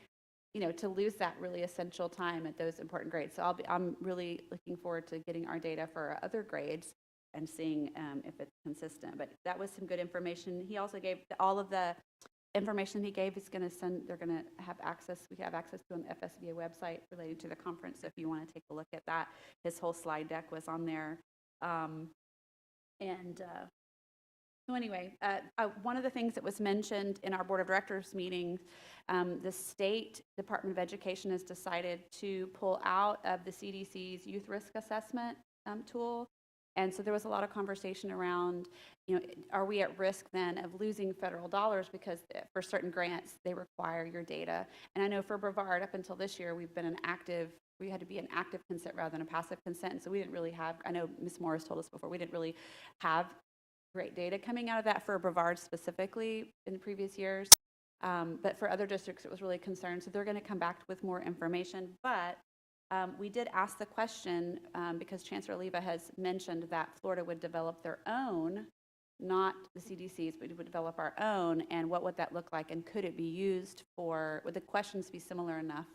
to lose that really essential time at those important grades. So I'm really looking forward to getting our data for our other grades and seeing if it's consistent. But that was some good information. He also gave all of the information he gave is going to send, they're going to have access, we have access to on the FSBA website related to the conference. So if you want to take a look at that, his whole slide deck was on there. So anyway, one of the things that was mentioned in our board of directors meeting, the state Department of Education has decided to pull out of the CDC's youth risk assessment tool. And so there was a lot of conversation around, are we at risk then of losing federal dollars because for certain grants, they require your data. And I know for Brevard, up until this year, we had to be an active consent rather than a passive consent. And so we didn't really have, I know Ms. Morris told us before, we didn't really have great data coming out of that for Brevard specifically in the previous years. But for other districts, it was really concerned. So they're going to come back with more information. But we did ask the question because Chancellor Oliva has mentioned that Florida would develop their own, not the CDC's, but we would develop our own. And what would that look like? And could it be used would the questions be similar enough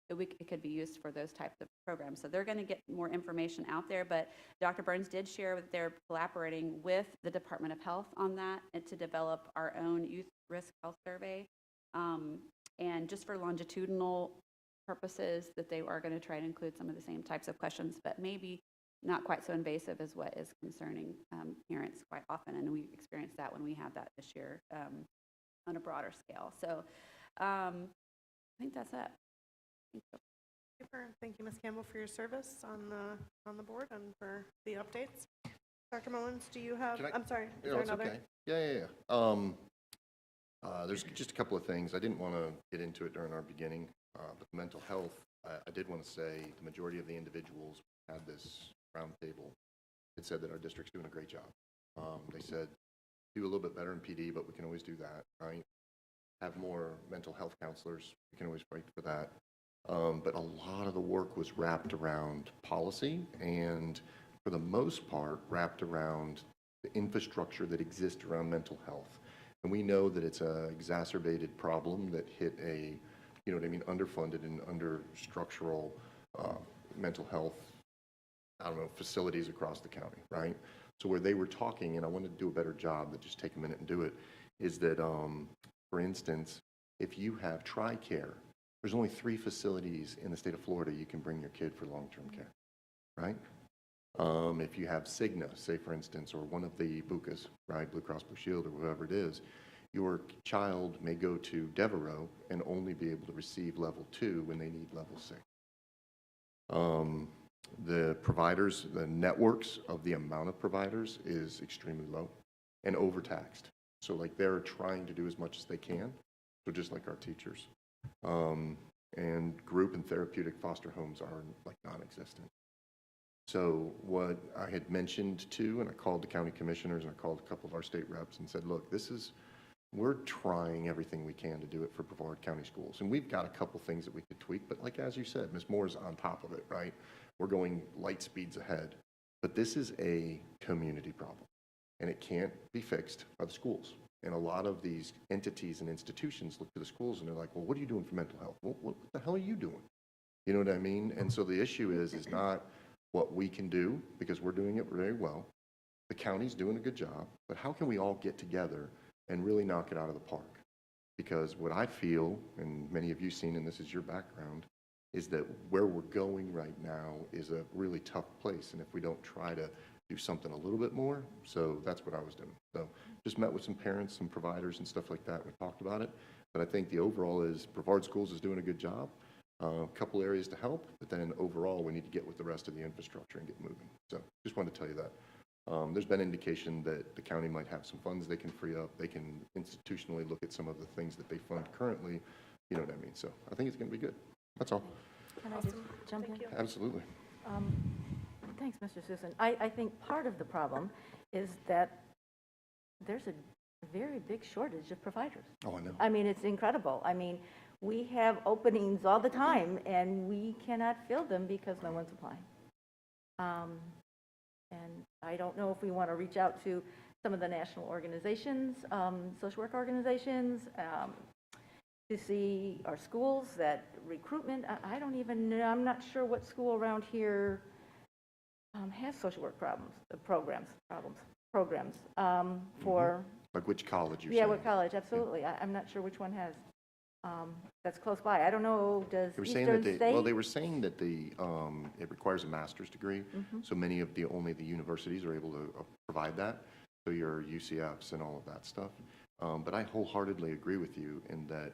that it could be used for those types of programs? So they're going to get more information out there, but Dr. Burns did share that they're collaborating with the Department of Health on that and to develop our own youth risk health survey. And just for longitudinal purposes, that they are going to try to include some of the same types of questions, but maybe not quite so invasive as what is concerning parents quite often. And we experienced that when we had that this year on a broader scale. So I think that's it. Thank you. Super. Thank you, Ms. Campbell, for your service on the board and for the updates. Dr. Mullins, do you have, I'm sorry, is there it's another? okay. Yeah. There's just a couple of things. I didn't want to get into it during our beginning, but mental health, I did want to say the majority of the individuals had this roundtable. It said that our district's doing a great job. They said, do a little bit better in PD, but we can always do that, right? Have more mental health counselors. We can always fight for that. But a lot of the work was wrapped around policy and, for the most part, wrapped around the infrastructure that exists around mental health. And we know that it's an exacerbated problem that hit a, underfunded and under structural mental health, facilities across the county, right? So where they were talking, and I wanted to do a better job than just take a minute and do it, is that, for instance, if you have TRICARE, there's only 3 facilities in the state of Florida you can bring your kid for long-term care, right? If you have Cigna, say for instance, or one of the BUCAs, right, Blue Cross Blue Shield or whoever it is, your child may go to Devereaux and only be able to receive level 2 when they need level 6. The providers, the networks of the amount of providers is extremely low and overtaxed. So like they're trying to do as much as they can, so just like our teachers. And group and therapeutic foster homes are like non-existent. So what I had mentioned too, and I called the county commissioners and I called a couple of our state reps and said, look, we're trying everything we can to do it for Brevard County schools. And we've got a couple things that we could tweak, but like, as you said, Ms. Moore's on top of it, right? We're going light speeds ahead. But this is a community problem and it can't be fixed by the schools. And a lot of these entities and institutions look to the schools and they're like, well, what are you doing for mental health? Well, what the hell are you doing? You know what I mean? And so the issue is not what we can do, because we're doing it very well. The county's doing a good job, but how can we all get together and really knock it out of the park? Because what I feel, and many of you seen, and this is your background, is that where we're going right now is a really tough place. And if we don't try to do something a little bit more, so that's what I was doing. So just met with some parents, some providers and stuff like that. We talked about it, but I think the overall is Brevard Schools is doing a good job. A couple areas to help, but then overall we need to get with the rest of the infrastructure and get moving. So just wanted to tell you that. There's been indication that the county might have some funds they can free up. They can institutionally look at some of the things that they fund currently. You know what I mean? So I think it's going to be good. That's all. Can I just jump in? Absolutely. Thanks, Mr. Susan. I think part of the problem is that there's a very big shortage of providers. Oh, I know. I mean, it's incredible. I mean, we have openings all the time, and we cannot fill them because no one's applying. And I don't know if we want to reach out to some of the national organizations, social work organizations, to see our schools that recruitment. I don't even know. I'm not sure what school around here has social work programs for. Like which college you're Yeah, saying? what college? Absolutely. Yeah. I'm not sure which one has. That's close by. I don't know. Does They were saying Eastern that State? well, they were saying that it requires a master's degree. Mm-hmm. So many of only the universities are able to provide that. So your UCFs and all of that stuff. But I wholeheartedly agree with you in that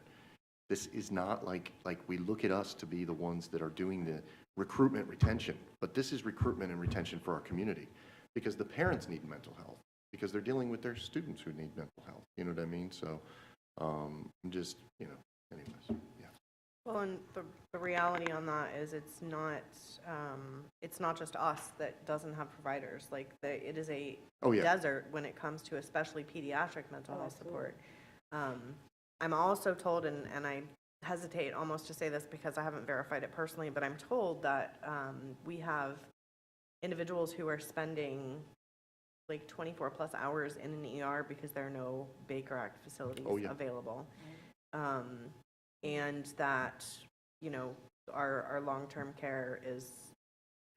this is not like we look at us to be the ones that are doing the recruitment retention, but this is recruitment and retention for our community, because the parents need mental health, because they're dealing with their students who need mental health. You know what I mean? So I'm just, anyways, yeah. Well, and the reality on that is it's not just us that doesn't have providers. Like it is a desert when it comes to especially pediatric mental health support. I'm also told, and I hesitate almost to say this because I haven't verified it personally, but I'm told that we have individuals who are spending like 24 plus hours in an ER because there are no Baker Act facilities available. And that, our long-term care is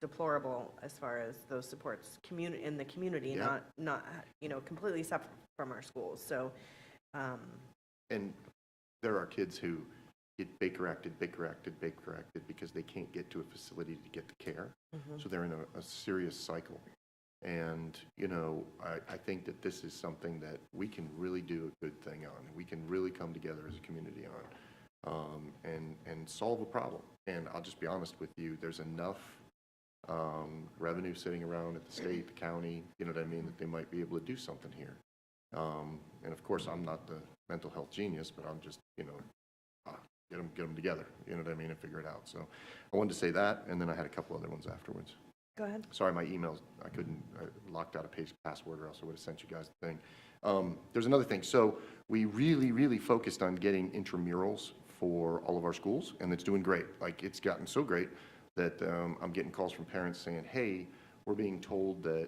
deplorable as far as those supports in the community, not completely separate from our schools. So, and there are kids who get Baker acted because they can't get to a facility to get the care. So they're in a serious cycle. And, you know, I think that this is something that we can really do a good thing on. We can really come together as a community on and solve a problem. And I'll just be honest with you, there's enough revenue sitting around at the state, the county, you know what I mean, that they might be able to do something here. And of course, I'm not the mental health genius, but I'm just, you know, get them together, you know what I mean, and figure it out. So I wanted to say that, and then I had a couple other ones afterwards. Go ahead. Sorry, my emails, I locked out a password, or else I would have sent you guys the thing. There's another thing. So we really focused on getting intramurals for all of our schools, and it's doing great. Like, it's gotten so great that I'm getting calls from parents saying, hey, we're being told that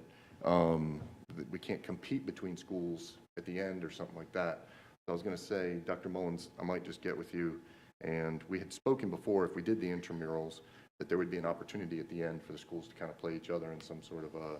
we can't compete between schools at the end or something like that. So I was going to say, Dr. Mullins, I might just get with you, and we had spoken before, if we did the intramurals, that there would be an opportunity at the end for the schools to kind of play each other in some sort of a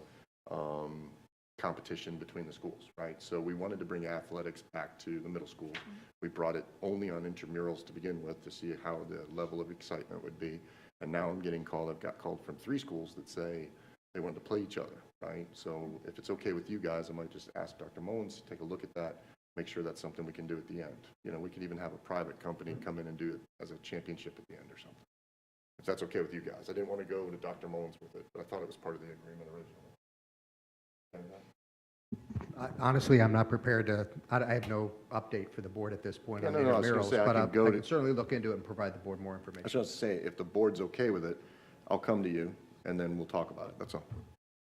competition between the schools, right? So we wanted to bring athletics back to the middle school. We brought it only on intramurals to begin with to see how the level of excitement would be. And now I'm getting called, I've got called from 3 schools that say they want to play each other, right? So if it's okay with you guys, I might just ask Dr. Mullins to take a look at that, make sure that's something we can do at the end. You know, we could even have a private company come in and do it as a championship at the end or something. If that's okay with you guys. I didn't want to go to Dr. Mullins with it, but I thought it was part of the agreement originally. Honestly, I'm not prepared to, I have no update for the board at this point on the intramurals, but I can certainly look into it and provide the board more information. I was just going to say, if the board's okay with it, I'll come to you, and then we'll talk about it. That's all.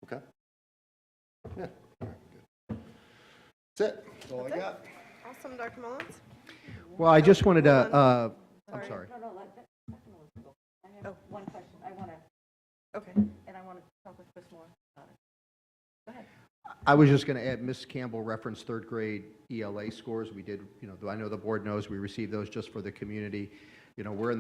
Okay? Yeah. All right, good. That's it. That's all I got. Awesome, Dr. Mullins. Well, I just wanted to, I'm sorry. No, I have one question. I want to, okay, and I want to talk with Chris Moore about it. Go ahead. I was just going to add, Ms. Campbell referenced third grade ELA scores. We did, you know, I know the board knows we received those just for the community. You know, we're in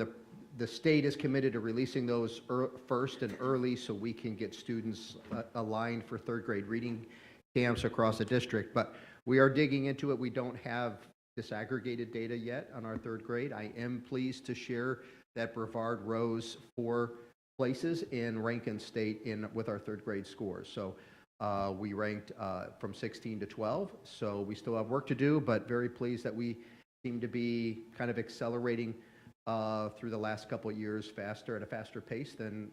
the state is committed to releasing those first and early so we can get students aligned for third grade reading camps across the district. But we are digging into it. We don't have disaggregated data yet on our third grade. I am pleased to share that Brevard rose 4 places in Rankin State with our third grade scores. So we ranked from 16 to 12. So we still have work to do, but very pleased that we seem to be kind of accelerating through the last couple of years at a faster pace than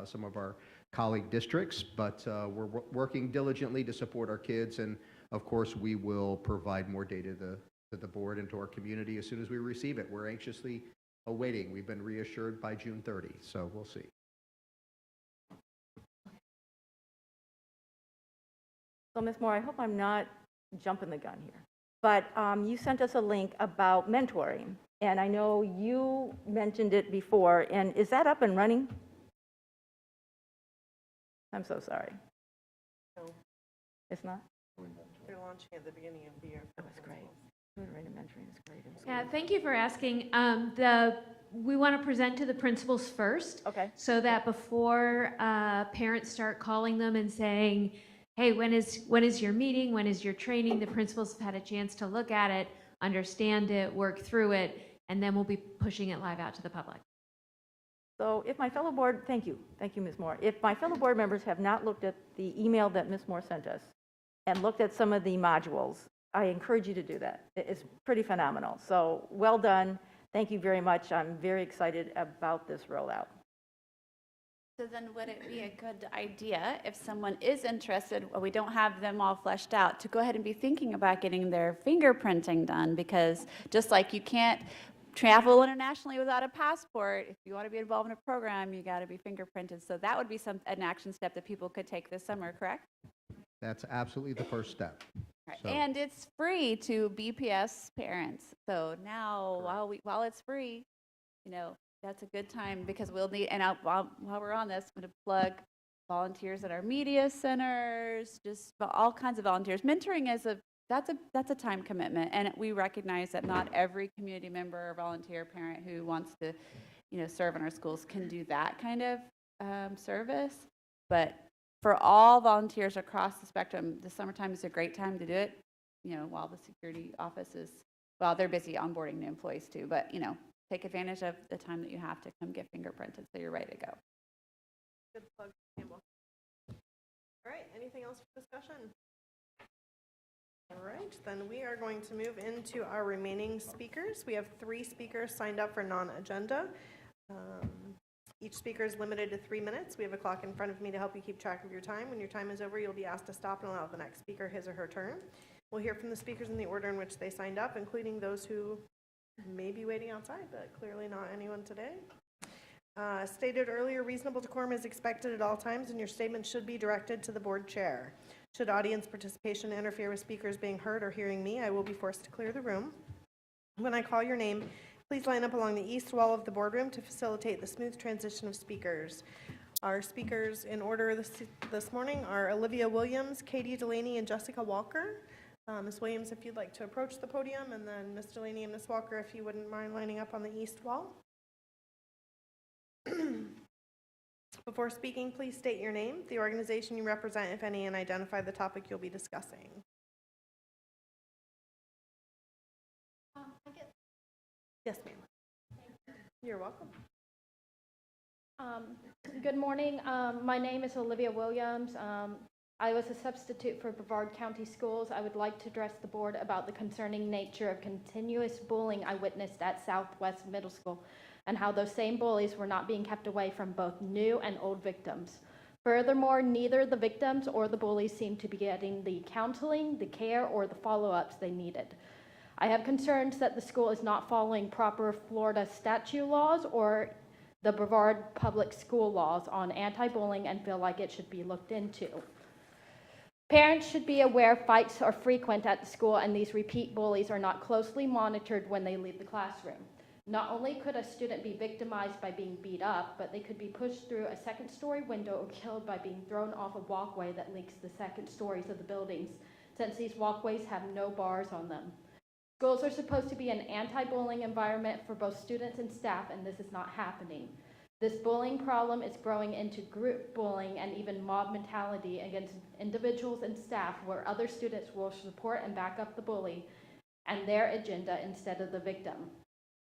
some of our colleague districts. But we're working diligently to support our kids, and of course we will provide more data to the board and to our community as soon as we receive it. We're anxiously awaiting. We've been reassured by June 30, so we'll see. So, Ms. Moore, I hope I'm not jumping the gun here, but you sent us a link about mentoring, and I know you mentioned it before, and is that up and running? I'm so sorry. No. It's not? They're launching at the beginning of the year. Oh, it's great. Mentoring is great. Yeah, thank you for asking. We want to present to the principals first. Okay. So that before parents start calling them and saying, hey, when is your meeting? When is your training? The principals have had a chance to look at it, understand it, work through it, and then we'll be pushing it live out to the public. So if my fellow board, thank you, Ms. Moore. If my fellow board members have not looked at the email that Ms. Moore sent us and looked at some of the modules, I encourage you to do that. It's pretty phenomenal. So well done. Thank you very much. I'm very excited about this rollout. So then would it be a good idea if someone is interested, or we don't have them all fleshed out, to go ahead and be thinking about getting their fingerprinting done? Because just like you can't travel internationally without a passport, if you want to be involved in a program, you got to be fingerprinted. So that would be an action step that people could take this summer, correct? That's absolutely the first step. Right. So- And it's free to BPS parents. So now, while it's free, you know, that's a good time, because we'll need, and while we're on this, I'm going to plug volunteers at our media centers, just all kinds of volunteers. Mentoring is that's a time commitment, and we recognize that not every community member or volunteer parent who wants to, you know, serve in our schools can do that kind of service. But for all volunteers across the spectrum, the summertime is a great time to do it, you know, while the security office is, well, they're busy onboarding new employees too, but, you know, take advantage of the time that you have to come get fingerprinted so you're ready to go. Good plug, Campbell. All right, anything else for discussion? All right, then we are going to move into our remaining speakers. We have 3 speakers signed up for non-agenda. Each speaker is limited to 3 minutes. We have a clock in front of me to help you keep track of your time. When your time is over, you'll be asked to stop and allow the next speaker his or her turn. We'll hear from the speakers in the order in which they signed up, including those who may be waiting outside, but clearly not anyone today. Stated earlier, reasonable decorum is expected at all times, and your statement should be directed to the board chair. Should audience participation interfere with speakers being heard or hearing me, I will be forced to clear the room. When I call your name, please line up along the east wall of the boardroom to facilitate the smooth transition of speakers. Our speakers in order this morning are Olivia Williams, Katie Delaney, and Jessica Walker. Ms. Williams, if you'd like to approach the podium, and then Ms. Delaney and Ms. Walker, if you wouldn't mind lining up on the east wall. Before speaking, please state your name, the organization you represent, if any, and identify the topic you'll be discussing. Yes, ma'am. You're welcome. Good morning. My name is Olivia Williams. I was a substitute for Brevard County Schools. I would like to address the board about the concerning nature of continuous bullying I witnessed at Southwest Middle School and how those same bullies were not being kept away from both new and old victims. Furthermore, neither the victims or the bullies seemed to be getting the counseling, the care, or the follow-ups they needed. I have concerns that the school is not following proper Florida statute laws or the Brevard public school laws on anti-bullying and feel like it should be looked into. Parents should be aware fights are frequent at the school and these repeat bullies are not closely monitored when they leave the classroom. Not only could a student be victimized by being beat up, but they could be pushed through a second-story window or killed by being thrown off a walkway that links the second stories of the buildings, since these walkways have no bars on them. Schools are supposed to be an anti-bullying environment for both students and staff, and this is not happening. This bullying problem is growing into group bullying and even mob mentality against individuals and staff where other students will support and back up the bully and their agenda instead of the victim.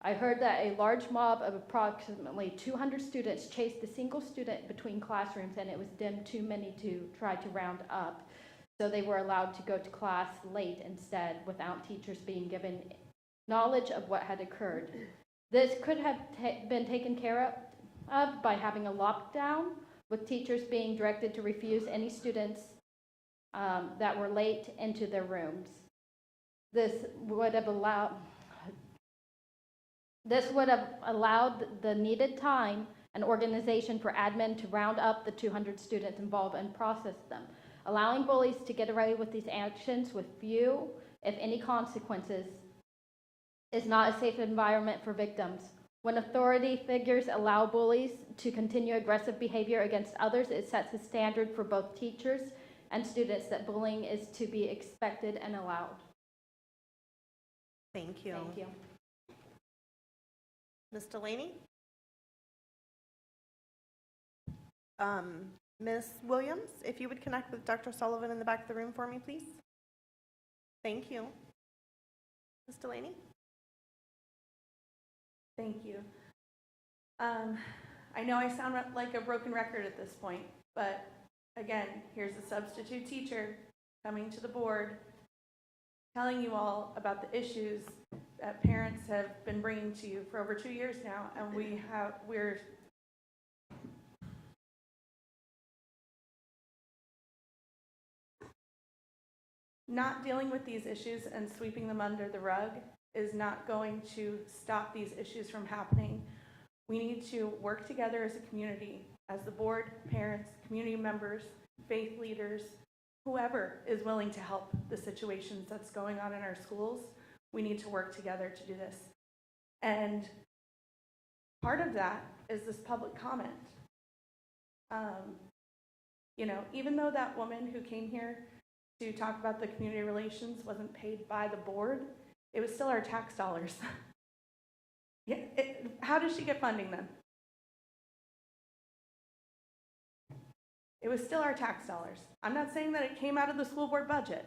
I heard that a large mob of approximately 200 students chased a single student between classrooms and it was deemed too many to try to round up. So they were allowed to go to class late instead without teachers being given knowledge of what had occurred. This could have been taken care of by having a lockdown, with teachers being directed to refuse any students that were late into their rooms. This would have allowed the needed time and organization for admin to round up the 200 students involved and process them. Allowing bullies to get away with these actions with few, if any, consequences is not a safe environment for victims. When authority figures allow bullies to continue aggressive behavior against others, it sets a standard for both teachers and students that bullying is to be expected and allowed. Thank you. Thank you. Ms. Delaney? Ms. Williams, if you would connect with Dr. Sullivan in the back of the room for me, please. Thank you. Ms. Delaney? Thank you. I know I sound like a broken record at this point, but again, here's a substitute teacher coming to the board, telling you all about the issues that parents have been bringing to you for over 2 years now, and we're not dealing with these issues and sweeping them under the rug is not going to stop these issues from happening. We need to work together as a community, as the board, parents, community members, faith leaders, whoever is willing to help the situations that's going on in our schools. We need to work together to do this. And part of that is this public comment. Even though that woman who came here to talk about the community relations wasn't paid by the board, it was still our tax dollars. How does she get funding then? It was still our tax dollars. I'm not saying that it came out of the school board budget.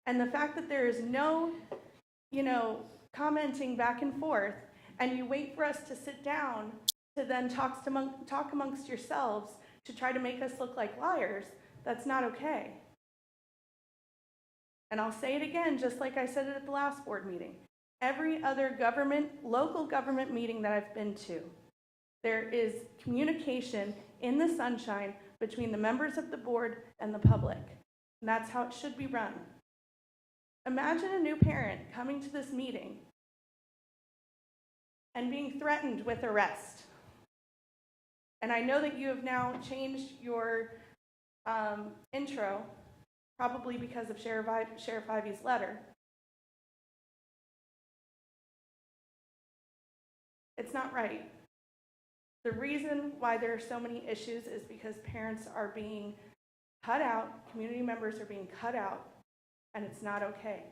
And the fact that there is no, commenting back and forth, and you wait for us to sit down to then talk amongst yourselves to try to make us look like liars, that's not okay. And I'll say it again, just like I said it at the last board meeting. Every other local government meeting that I've been to, there is communication in the sunshine between the members of the board and the public. And that's how it should be run. Imagine a new parent coming to this meeting and being threatened with arrest. And I know that you have now changed your intro, probably because of Sheriff Ivey's letter. It's not right. The reason why there are so many issues is because parents are being cut out, community members are being cut out, and it's not okay.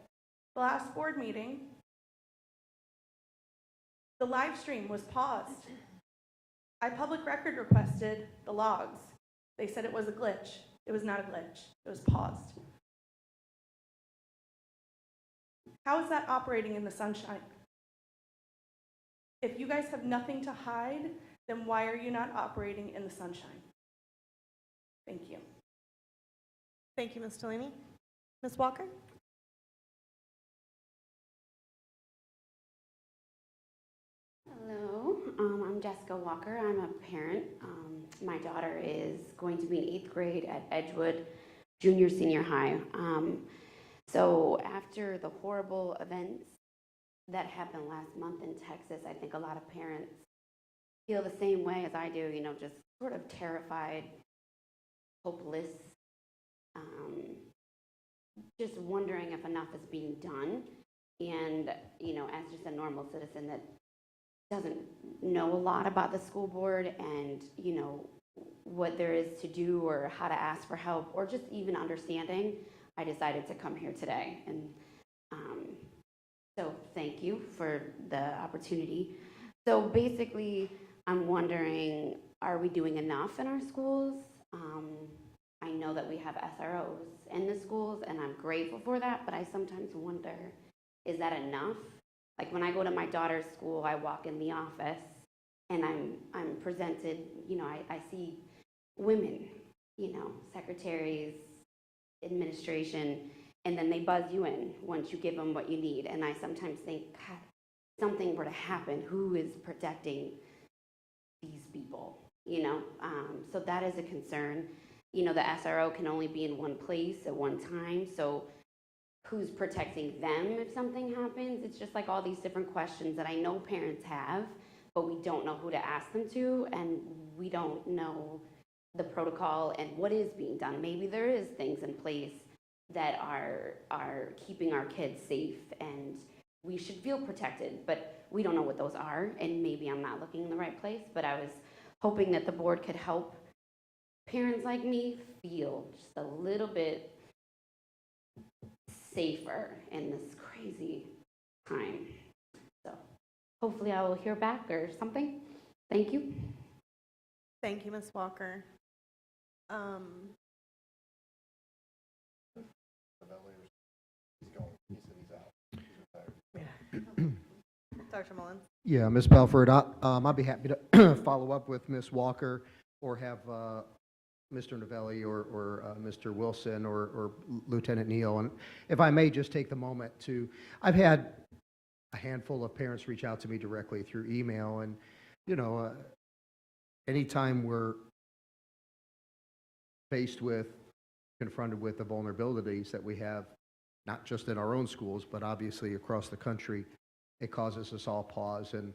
The last board meeting, the live stream was paused. I public record requested the logs. They said it was a glitch. It was not a glitch. It was paused. How is that operating in the sunshine? If you guys have nothing to hide, then why are you not operating in the sunshine? Thank you. Thank you, Ms. Delaney. Ms. Walker? Hello, I'm Jessica Walker. I'm a parent. My daughter is going to be in 8th grade at Edgewood Junior Senior High. So after the horrible events that happened last month in Texas, I think a lot of parents feel the same way as I do, you know, just sort of terrified, hopeless, just wondering if enough is being done. And, you know, as just a normal citizen that doesn't know a lot about the school board and, you know, what there is to do or how to ask for help or just even understanding, I decided to come here today. And so thank you for the opportunity. So basically, I'm wondering, are we doing enough in our schools? I know that we have SROs in the schools, and I'm grateful for that, but I sometimes wonder, is that enough? Like when I go to my daughter's school, I walk in the office, and I'm presented, you know, I see women, you know, secretaries, administration, and then they buzz you in once you give them what you need. And I sometimes think, God, something were to happen, who is protecting these people, you know? So that is a concern. You know, the SRO can only be in one place at one time, so who's protecting them if something happens? It's just like all these different questions that I know parents have, but we don't know who to ask them to, and we don't know the protocol and what is being done. Maybe there is things in place that are keeping our kids safe, and we should feel protected, but we don't know what those are, and maybe I'm not looking in the right place, but I was hoping that the board could help parents like me feel just a little bit safer in this crazy time. So hopefully I will hear back or something. Thank you. Thank you, Ms. Walker. Dr. Mullins? Yeah, Ms. Belford, I'd be happy to follow up with Ms. Walker or have Mr. Novelli or Mr. Wilson or Lieutenant Neal. And if I may just take the moment to, I've had a handful of parents reach out to me directly through email, and, you know, anytime we're confronted with the vulnerabilities that we have, not just in our own schools, but obviously across the country, it causes us all pause. And,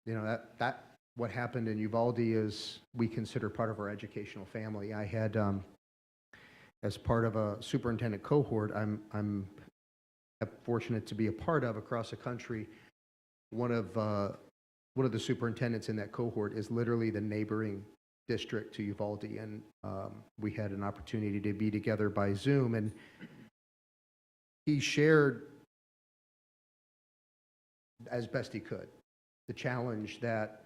you know, that what happened in Uvalde is we consider part of our educational family. I had, as part of a superintendent cohort, I'm fortunate to be a part of across the country. One of the superintendents in that cohort is literally the neighboring district to Uvalde, and we had an opportunity to be together by Zoom, and he shared as best he could the challenge that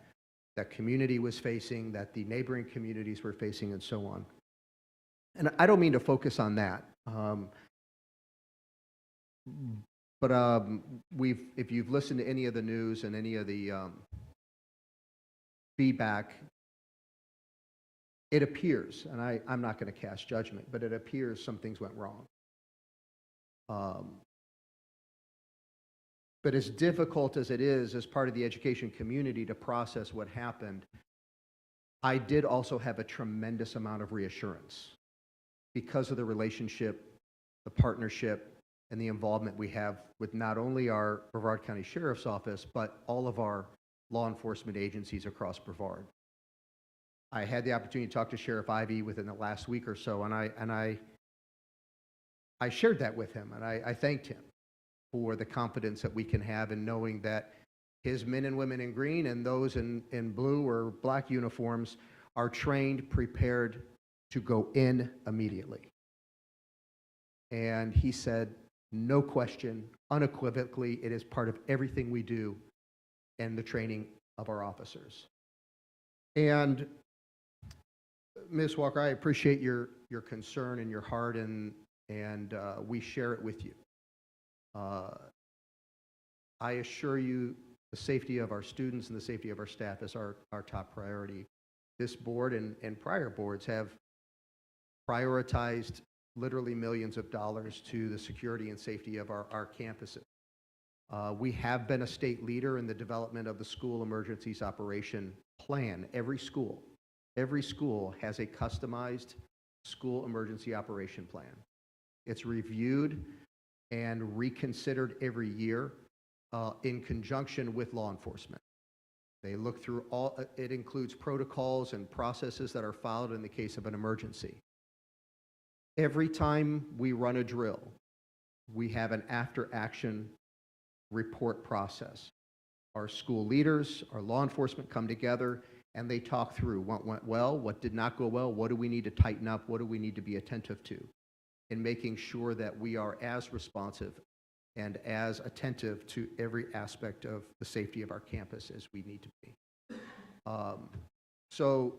that community was facing, that the neighboring communities were facing, and so on. And I don't mean to focus on that, But if you've listened to any of the news and any of the feedback, it appears, and I'm not going to cast judgment, but it appears some things went wrong. But as difficult as it is as part of the education community to process what happened, I did also have a tremendous amount of reassurance because of the relationship, the partnership, and the involvement we have with not only our Brevard County Sheriff's Office, but all of our law enforcement agencies across Brevard. I had the opportunity to talk to Sheriff Ivey within the last week or so, and I shared that with him, and I thanked him for the confidence that we can have in knowing that his men and women in green and those in blue or black uniforms are trained, prepared to go in immediately. And he said, no question, unequivocally, it is part of everything we do in the training of our officers. And Ms. Walker, I appreciate your concern and your heart, and we share it with you. I assure you the safety of our students and the safety of our staff is our top priority. This board and prior boards have prioritized literally millions of dollars to the security and safety of our campuses. We have been a state leader in the development of the school emergencies operation plan. Every school has a customized school emergency operation plan. It's reviewed and reconsidered every year in conjunction with law enforcement. They look through it includes protocols and processes that are followed in the case of an emergency. Every time we run a drill, we have an after-action report process. Our school leaders, our law enforcement come together and they talk through what went well, what did not go well, what do we need to tighten up, what do we need to be attentive to, in making sure that we are as responsive and as attentive to every aspect of the safety of our campus as we need to be. So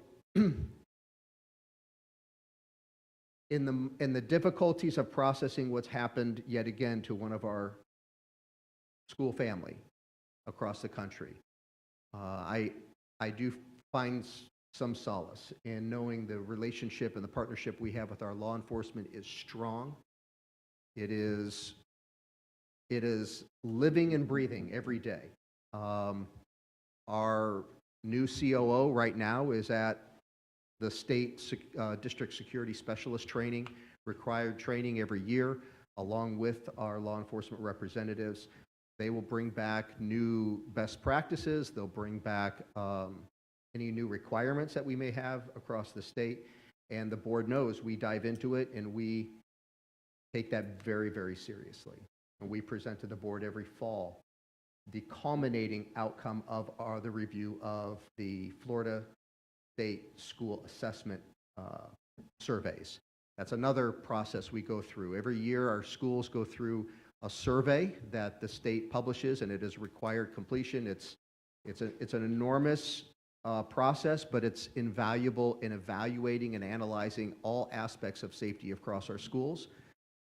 in the difficulties of processing what's happened yet again to one of our school family across the country, I do find some solace in knowing the relationship and the partnership we have with our law enforcement is strong. It is living and breathing every day. Our new COO right now is at the state district security specialist training, required training every year, along with our law enforcement representatives. They will bring back new best practices. They'll bring back any new requirements that we may have across the state. And the board knows we dive into it and we take that very, very seriously. And we present to the board every fall the culminating outcome of the review of the Florida State School Assessment surveys. That's another process we go through. Every year our schools go through a survey that the state publishes, and it is required completion. It's an enormous process, but it's invaluable in evaluating and analyzing all aspects of safety across our schools.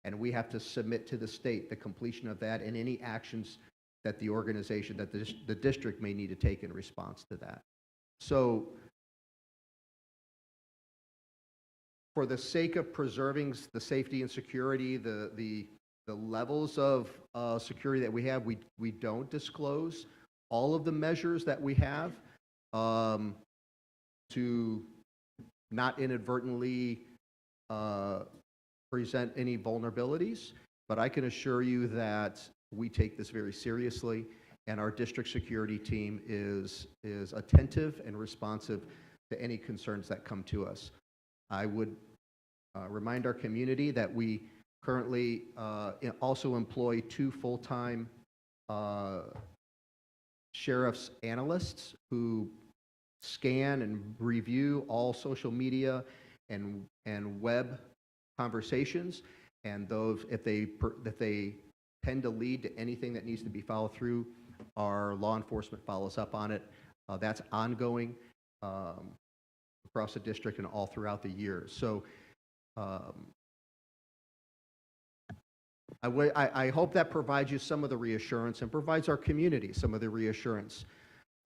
And we have to submit to the state the completion of that and any actions that the organization, that the district may need to take in response to that. So for the sake of preserving the safety and security, the levels of security that we have, we don't disclose all of the measures that we have to not inadvertently present any vulnerabilities, but I can assure you that we take this very seriously, and our district security team is attentive and responsive to any concerns that come to us. I would remind our community that we currently also employ 2 full-time sheriff's analysts who scan and review all social media and web conversations, and those, if they tend to lead to anything that needs to be followed through, our law enforcement follows up on it. That's ongoing across the district and all throughout the year. So I hope that provides you some of the reassurance and provides our community some of the reassurance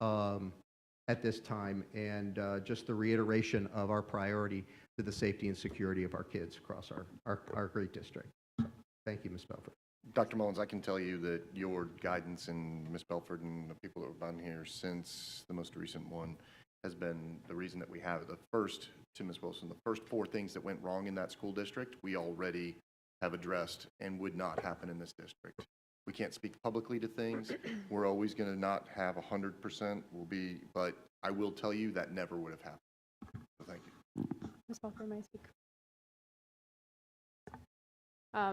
at this time, and just the reiteration of our priority to the safety and security of our kids across our great district. So, thank you, Ms. Belford. Dr. Mullins, I can tell you that your guidance and Ms. Belford and the people that have been here since the most recent one has been the reason that we have it. The first, to Ms. Wilson, the first 4 things that went wrong in that school district, we already have addressed and would not happen in this district. We can't speak publicly to things. We're always going to not have 100%. But I will tell you that never would have happened. So thank you. Ms. Walker, may I speak?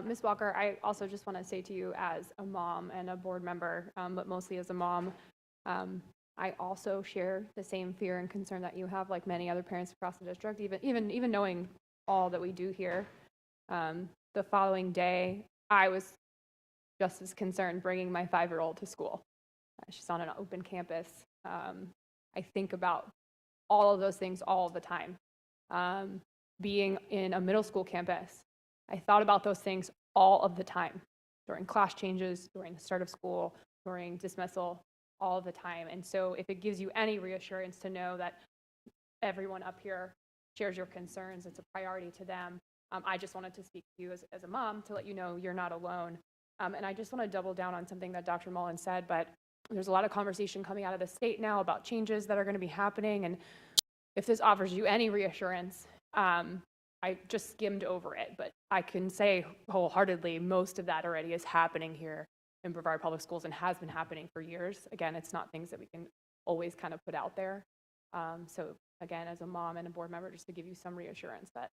Ms. Walker, I also just want to say to you as a mom and a board member, but mostly as a mom, I also share the same fear and concern that you have, like many other parents across the district, even knowing all that we do here. The following day, I was just as concerned bringing my 5-year-old to school. She's on an open campus. I think about all of those things all the time. Being in a middle school campus, I thought about those things all of the time, during class changes, during the start of school, during dismissal, all of the time. And so if it gives you any reassurance to know that everyone up here shares your concerns, it's a priority to them, I just wanted to speak to you as a mom to let you know you're not alone. And I just want to double down on something that Dr. Mullins said, but there's a lot of conversation coming out of the state now about changes that are going to be happening. And if this offers you any reassurance, I just skimmed over it, but I can say wholeheartedly most of that already is happening here in Brevard Public Schools and has been happening for years. Again, it's not things that we can always kind of put out there. So again, as a mom and a board member, just to give you some reassurance that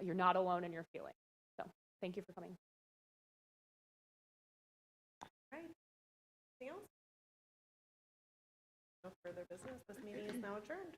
you're not alone in your feelings. So thank you for coming. All right. Anything else? No further business. This meeting is now adjourned.